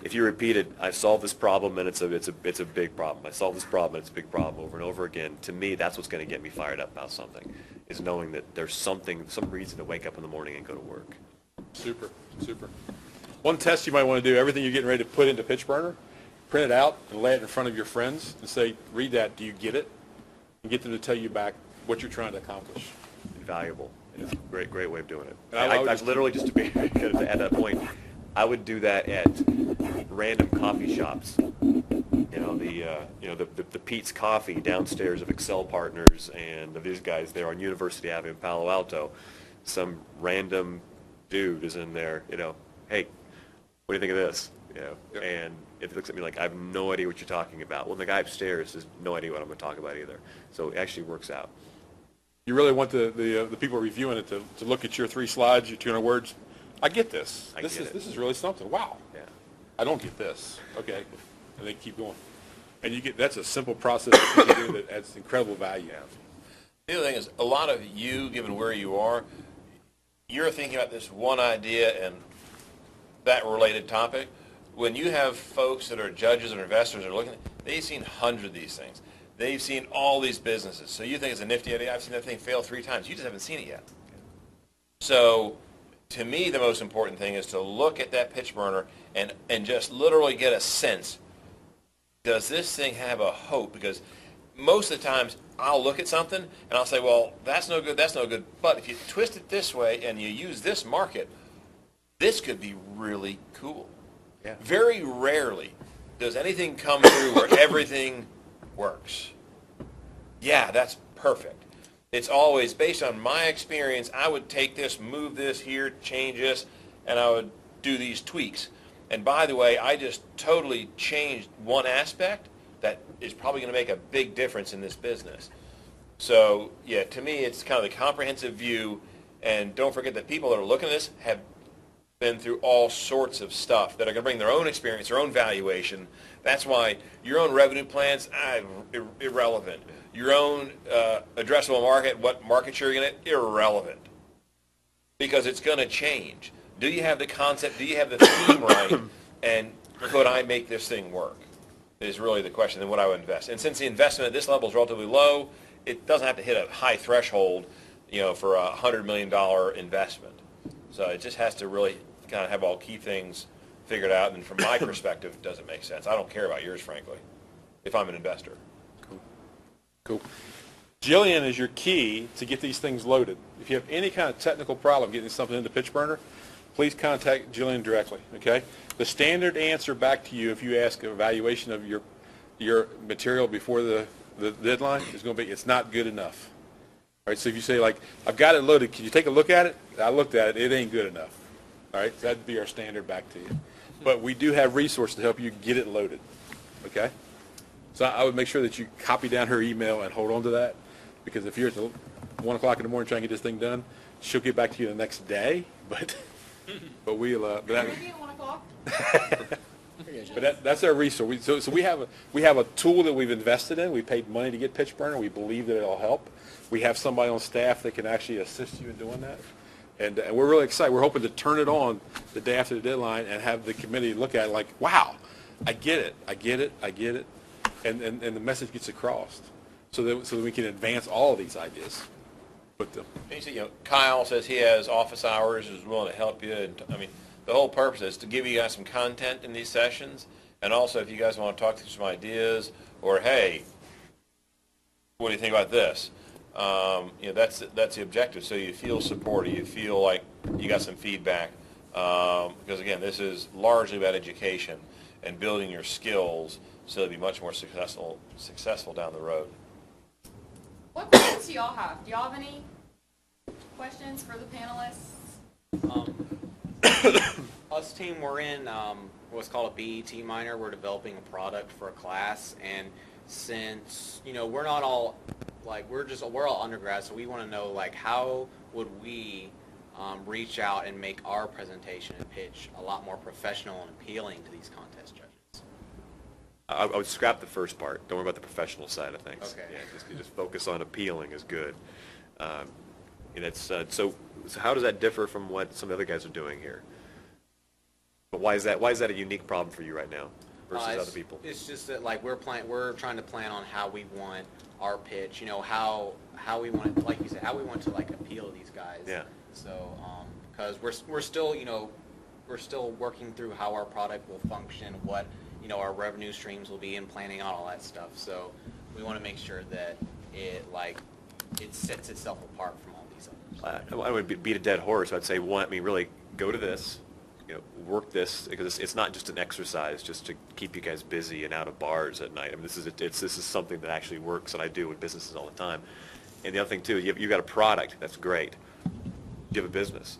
if you repeated, I solved this problem and it's a big problem. I solved this problem and it's a big problem over and over again. To me, that's what's going to get me fired up about something, is knowing that there's some reason to wake up in the morning and go to work. Super, super. One test you might want to do, everything you're getting ready to put into PitchBurner, print it out and lay it in front of your friends and say, read that, do you get it? And get them to tell you back what you're trying to accomplish. Invaluable. It's a great way of doing it. And I literally, just to be at that point, I would do that at random coffee shops. The Pete's Coffee downstairs of Excel Partners and these guys there on University Avenue in Palo Alto. Some random dude is in there, hey, what do you think of this? And if he looks at me like, I have no idea what you're talking about. Well, the guy upstairs has no idea what I'm going to talk about either. So it actually works out. You really want the people reviewing it to look at your 3 slides, your 200 words. I get this. This is really something. Wow. Yeah. I don't get this. Okay. And they keep going. And that's a simple process that you do that adds incredible value. The other thing is, a lot of you, given where you are, you're thinking about this one idea and that related topic. When you have folks that are judges or investors that are looking, they've seen hundreds of these things. They've seen all these businesses. So you think it's a nifty idea. I've seen that thing fail 3 times. You just haven't seen it yet. So to me, the most important thing is to look at that pitch burner and just literally get a sense. Does this thing have a hope? Because most of the times I'll look at something and I'll say, well, that's no good, that's no good. But if you twist it this way and you use this market, this could be really cool. Yeah. Very rarely does anything come through where everything works. Yeah, that's perfect. It's always based on my experience. I would take this, move this here, change this, and I would do these tweaks. And by the way, I just totally changed one aspect that is probably going to make a big difference in this business. So, yeah, to me, it's kind of the comprehensive view. And don't forget that people that are looking at this have been through all sorts of stuff that are going to bring their own experience, their own valuation. That's why your own revenue plans, irrelevant. Your own addressable market, what market share you're going to get, irrelevant. Because it's going to change. Do you have the concept? Do you have the theme right? And could I make this thing work? Is really the question. Then what I would invest. And since the investment at this level is relatively low, it doesn't have to hit a high threshold, for a $100 million investment. So it just has to really kind of have all key things figured out. And from my perspective, it doesn't make sense. I don't care about yours, frankly, if I'm an investor. Cool. Jillian is your key to get these things loaded. If you have any kind of technical problem getting something into PitchBurner, please contact Jillian directly, okay? The standard answer back to you if you ask an evaluation of your material before the deadline is going to be, it's not good enough. All right, so if you say, like, I've got it loaded, can you take a look at it? I looked at it, it ain't good enough. All right, so that'd be our standard back to you. But we do have resources to help you get it loaded, okay? So I would make sure that you copy down her email and hold on to that, because if you're at 1 o'clock in the morning trying to get this thing done, she'll get back to you the next day, but we'll, Maybe at 1 o'clock. but that's our resource. So we have a tool that we've invested in. We paid money to get PitchBurner. We believe that it'll help. We have somebody on staff that can actually assist you in doing that. And we're really excited. We're hoping to turn it on the day after the deadline and have the committee look at it like, wow, I get it. And the message gets across so that we can advance all of these ideas. But You see, Kyle says he has office hours, is willing to help you. And the whole purpose is to give you guys some content in these sessions, and also if you guys want to talk through some ideas, or hey, what do you think about this? That's the objective. So you feel supported, you feel like you got some feedback, because again, this is largely about education and building your skills so you'll be much more successful down the road. What questions do y'all have? Do y'all have any questions for the panelists? Us team, we're in what's called a BET minor. We're developing a product for a class, and since we're not all we're all undergrads, so we want to know how would we reach out and make our presentation and pitch a lot more professional and appealing to these contest judges. I would scrap the first part. Don't worry about the professional side of things. Okay. Yeah, just focus on appealing is good. And it's so how does that differ from what some other guys are doing here? But why is that a unique problem for you right now versus other people? It's just that like we're trying to plan on how we want our pitch. You know how we want it, like you said, how we want to like appeal these guys. Yeah. So because we're still we're still working through how our product will function, what our revenue streams will be, and planning on all that stuff. So we want to make sure that it sets itself apart from all these others. I would beat a dead horse. I'd say really go to this, work this, because it's not just an exercise just to keep you guys busy and out of bars at night. I mean, this is something that actually works, and I do with businesses all the time. And the other thing too, you've got a product that's great. You have a business.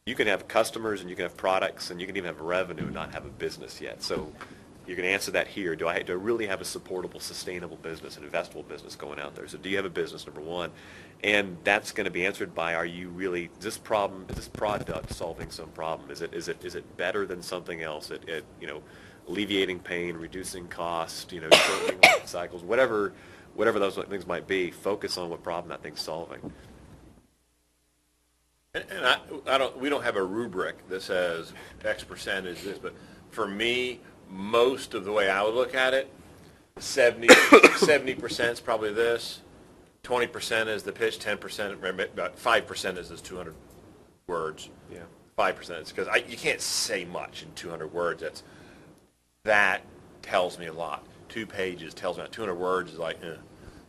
You can have customers and you can have products and you can even have revenue and not have a business yet. So you can answer that here. Do I really have a supportable, sustainable business, an investable business going out there? So do you have a business, number one? And that's going to be answered by, are you really, is this product solving some problem? Is it better than something else at alleviating pain, reducing cost, shortening life cycles, whatever those things might be, focus on what problem that thing's solving. And we don't have a rubric that says X percent is this, but for me, most of the way I would look at it, 70% is probably this, 20% is the pitch, 10%, about 5% is this 200 words. Yeah. 5% is because you can't say much in 200 words. That tells me a lot. 2 pages tells me 200 words is like, eh.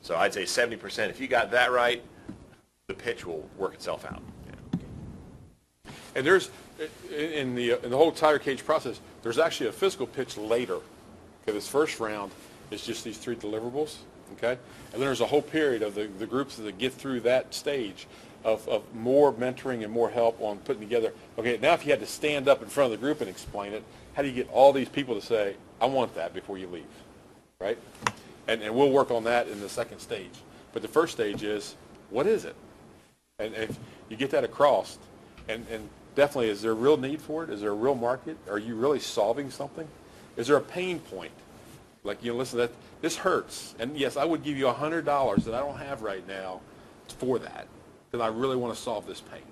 So I'd say 70%. If you got that right, the pitch will work itself out. And there's, in the whole tire cage process, there's actually a physical pitch later. Okay, this first round is just these 3 deliverables, okay? And then there's a whole period of the groups that get through that stage of more mentoring and more help on putting together. Okay, now if you had to stand up in front of the group and explain it, how do you get all these people to say, I want that before you leave, right? And we'll work on that in the second stage. But the first stage is, what is it? And if you get that across, and definitely, is there a real need for it? Is there a real market? Are you really solving something? Is there a pain point? Like, listen, this hurts. And yes, I would give you $100 that I don't have right now for that, because I really want to solve this pain.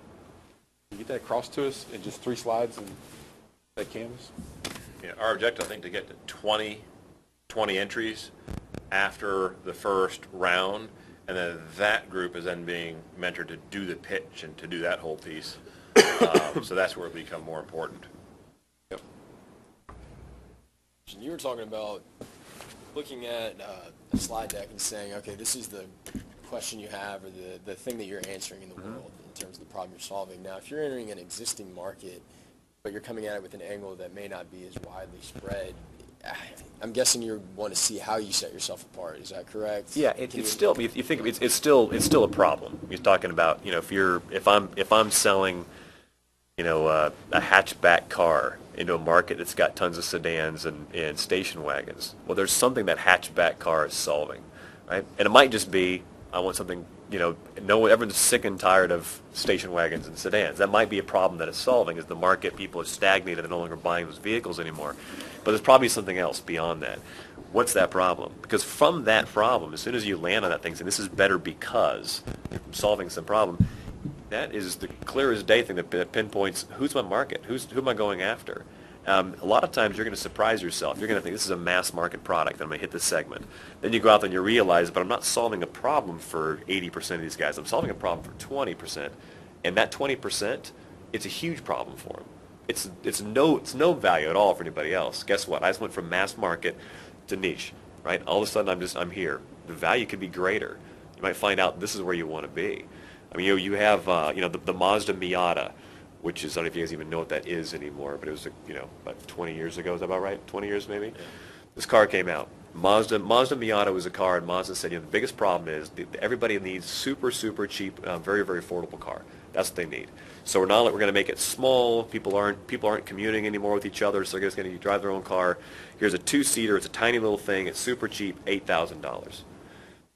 Can you get that across to us in just 3 slides and that canvas? Yeah, our objective, I think, to get to 20 entries after the first round, and then that group is then being mentored to do the pitch and to do that whole piece. So that's where it become more important. Yep. You were talking about looking at a slide deck and saying, okay, this is the question you have or the thing that you're answering in the world in terms of the problem you're solving. Now, if you're entering an existing market, but you're coming at it with an angle that may not be as widely spread, I'm guessing you want to see how you set yourself apart. Is that correct? Yeah, it's still. You think of it's still a problem. You're talking about if I'm selling a hatchback car into a market that's got tons of sedans and station wagons. Well, there's something that hatchback car is solving, right? And it might just be I want something. Everyone's sick and tired of station wagons and sedans. That might be a problem that it's solving. Is the market, people are stagnated, they're no longer buying those vehicles anymore. But there's probably something else beyond that. What's that problem? Because from that problem, as soon as you land on that thing, saying this is better because I'm solving some problem, that is the clear as day thing that pinpoints who's my market, who am I going after. A lot of times you're going to surprise yourself. You're going to think this is a mass market product. I'm going to hit this segment. Then you go out there and you realize, but I'm not solving a problem for 80% of these guys. I'm solving a problem for 20%, and that 20%, it's a huge problem for them. It's no value at all for anybody else. Guess what? I just went from mass market to niche, right? All of a sudden I'm here. The value could be greater. You might find out this is where you want to be. I mean, you have the Mazda Miata, which is, I don't know if you guys even know what that is anymore, but it was about 20 years ago. Is that about right? 20 years maybe? Yeah. This car came out. Mazda Miata was a car, and Mazda said, the biggest problem is everybody needs super, super cheap, very, very affordable car. That's what they need. So we're going to make it small. People aren't commuting anymore with each other, so they're just going to drive their own car. Here's a 2-seater. It's a tiny little thing. It's super cheap, $8,000.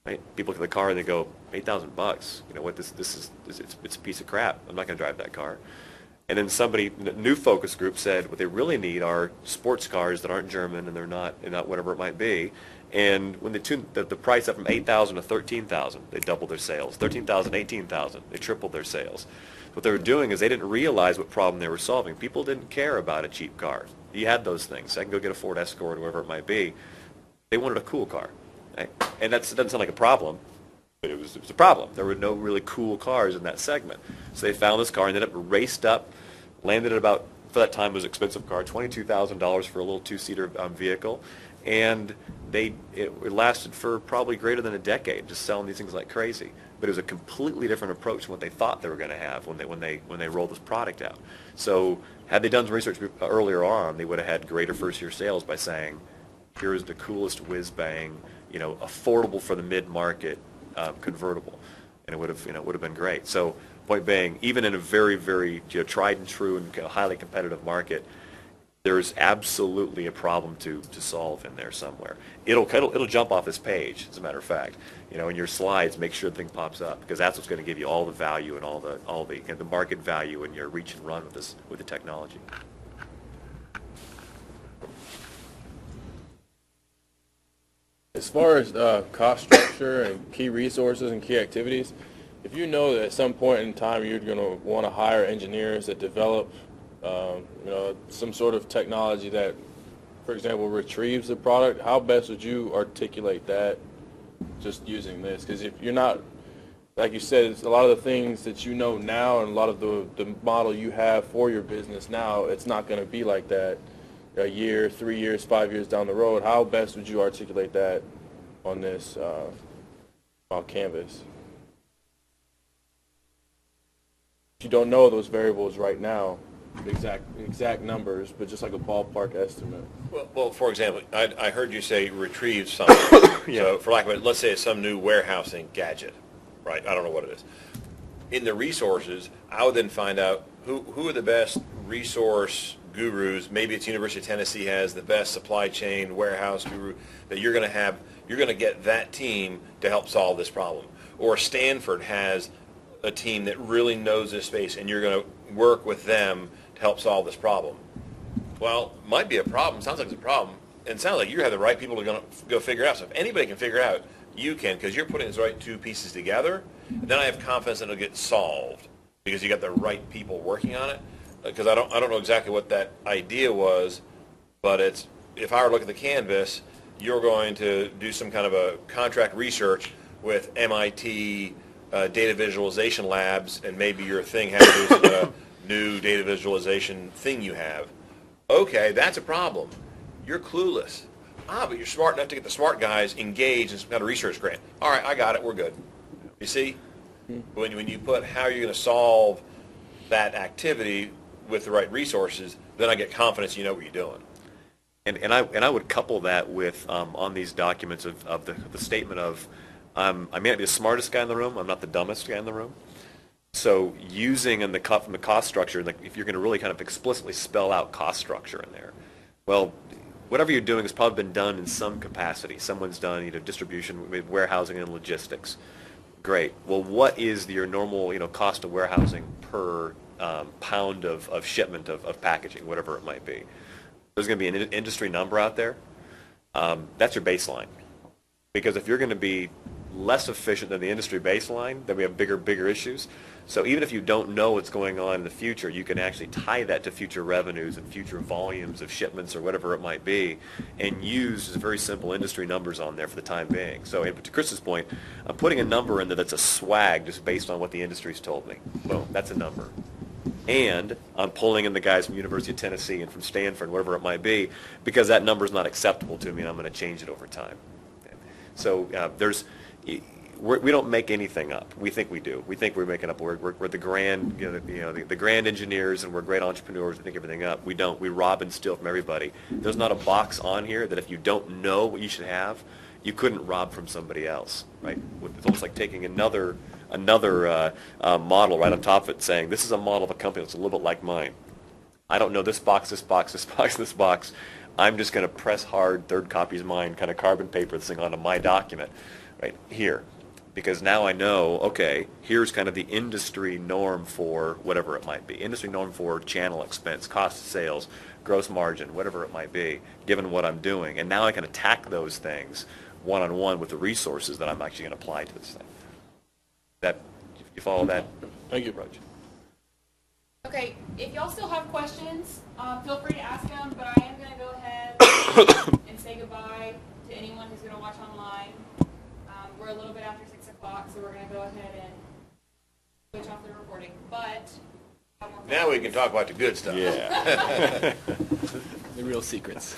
Right? People look at the car and they go, $8,000. You know what? This is it's a piece of crap. I'm not going to drive that car. And then somebody, the new focus group said what they really need are sports cars that aren't German and they're not whatever it might be. And when they tuned the price up from 8,000 to 13,000, they doubled their sales. 13,000, 18,000, they tripled their sales. What they were doing is they didn't realize what problem they were solving. People didn't care about a cheap car. You had those things. I can go get a Ford Escort or whatever it might be. They wanted a cool car. Right? And that doesn't sound like a problem, but it was a problem. There were no really cool cars in that segment. So they found this car, ended up raced up, landed at about, for that time it was an expensive car, $22,000 for a little two-seater vehicle. And it lasted for probably greater than a decade, just selling these things like crazy. But it was a completely different approach than what they thought they were going to have when they rolled this product out. So had they done some research earlier on, they would have had greater first-year sales by saying, here is the coolest whiz-bang, affordable for the mid-market convertible, and it would have been great. So point being, even in a very, very tried and true and highly competitive market, there's absolutely a problem to solve in there somewhere. It'll jump off this page, as a matter of fact. In your slides, make sure the thing pops up, because that's what's going to give you all the value and all the market value in your reach and run with the technology. As far as cost structure and key resources and key activities, if you know that at some point in time you're going to want to hire engineers that develop some sort of technology that, for example, retrieves the product, how best would you articulate that just using this? Because if you're not, like you said, it's a lot of the things that you know now and a lot of the model you have for your business now, it's not going to be like that a year, 3 years, 5 years down the road. How best would you articulate that on this Canvas? If you don't know those variables right now, exact numbers, but just like a ballpark estimate. Well, for example, I heard you say retrieve something. Yeah. So for lack of it, let's say it's some new warehousing gadget, right? I don't know what it is. In the resources, I would then find out who are the best resource gurus. Maybe it's University of Tennessee has the best supply chain warehouse guru that you're going to have. You're going to get that team to help solve this problem. Or Stanford has a team that really knows this space, and you're going to work with them to help solve this problem. Well, might be a problem. Sounds like it's a problem. And it sounds like you have the right people to go figure it out. So if anybody can figure it out, you can, because you're putting those right two pieces together. And then I have confidence that it'll get solved because you got the right people working on it. Because I don't know exactly what that idea was, but if I were to look at the Canvas, you're going to do some kind of a contract research with MIT data visualization labs, and maybe your thing has to do with a new data visualization thing you have. Okay, that's a problem. You're clueless. But you're smart enough to get the smart guys engaged in some kind of research grant. All right, I got it. We're good. You see? When you put how you're going to solve that activity with the right resources, then I get confidence you know what you're doing. And I would couple that with on these documents of the statement of I may not be the smartest guy in the room, I'm not the dumbest guy in the room. So using from the cost structure, like if you're going to really kind of explicitly spell out cost structure in there, well, whatever you're doing has probably been done in some capacity. Someone's done distribution, warehousing, and logistics. Great. Well, what is your normal cost of warehousing per pound of shipment of packaging, whatever it might be? There's going to be an industry number out there. That's your baseline. Because if you're going to be less efficient than the industry baseline, then we have bigger issues. So even if you don't know what's going on in the future, you can actually tie that to future revenues and future volumes of shipments or whatever it might be, and use very simple industry numbers on there for the time being. So to Chris's point, I'm putting a number in there that's a swag just based on what the industry's told me. Boom, that's a number. And I'm pulling in the guys from University of Tennessee and from Stanford, whatever it might be, because that number is not acceptable to me, and I'm going to change it over time. Okay. So we don't make anything up. We think we do. We think we're making up. We're the grand, the grand engineers, and we're great entrepreneurs who think everything up. We don't. We rob and steal from everybody. There's not a box on here that if you don't know what you should have, you couldn't rob from somebody else, right? It's almost like taking another model right on top of it, saying this is a model of a company that's a little bit like mine. I don't know this box, this box, this box, this box. I'm just going to press hard, third copy's mine, kind of carbon paper this thing onto my document, right here. because now I know, okay, here's kind of the industry norm for whatever it might be. Industry norm for channel expense, cost of sales, gross margin, whatever it might be, given what I'm doing. And now I can attack those things one-on-one with the resources that I'm actually going to apply to this thing. That, you follow that approach? Okay, if y'all still have questions, feel free to ask them, but I am going to go ahead and say goodbye to anyone who's going to watch online. We're a little bit after 6 o'clock, so we're going to go ahead and switch off the recording. But Now we can talk about the good stuff. Yeah. The real secrets.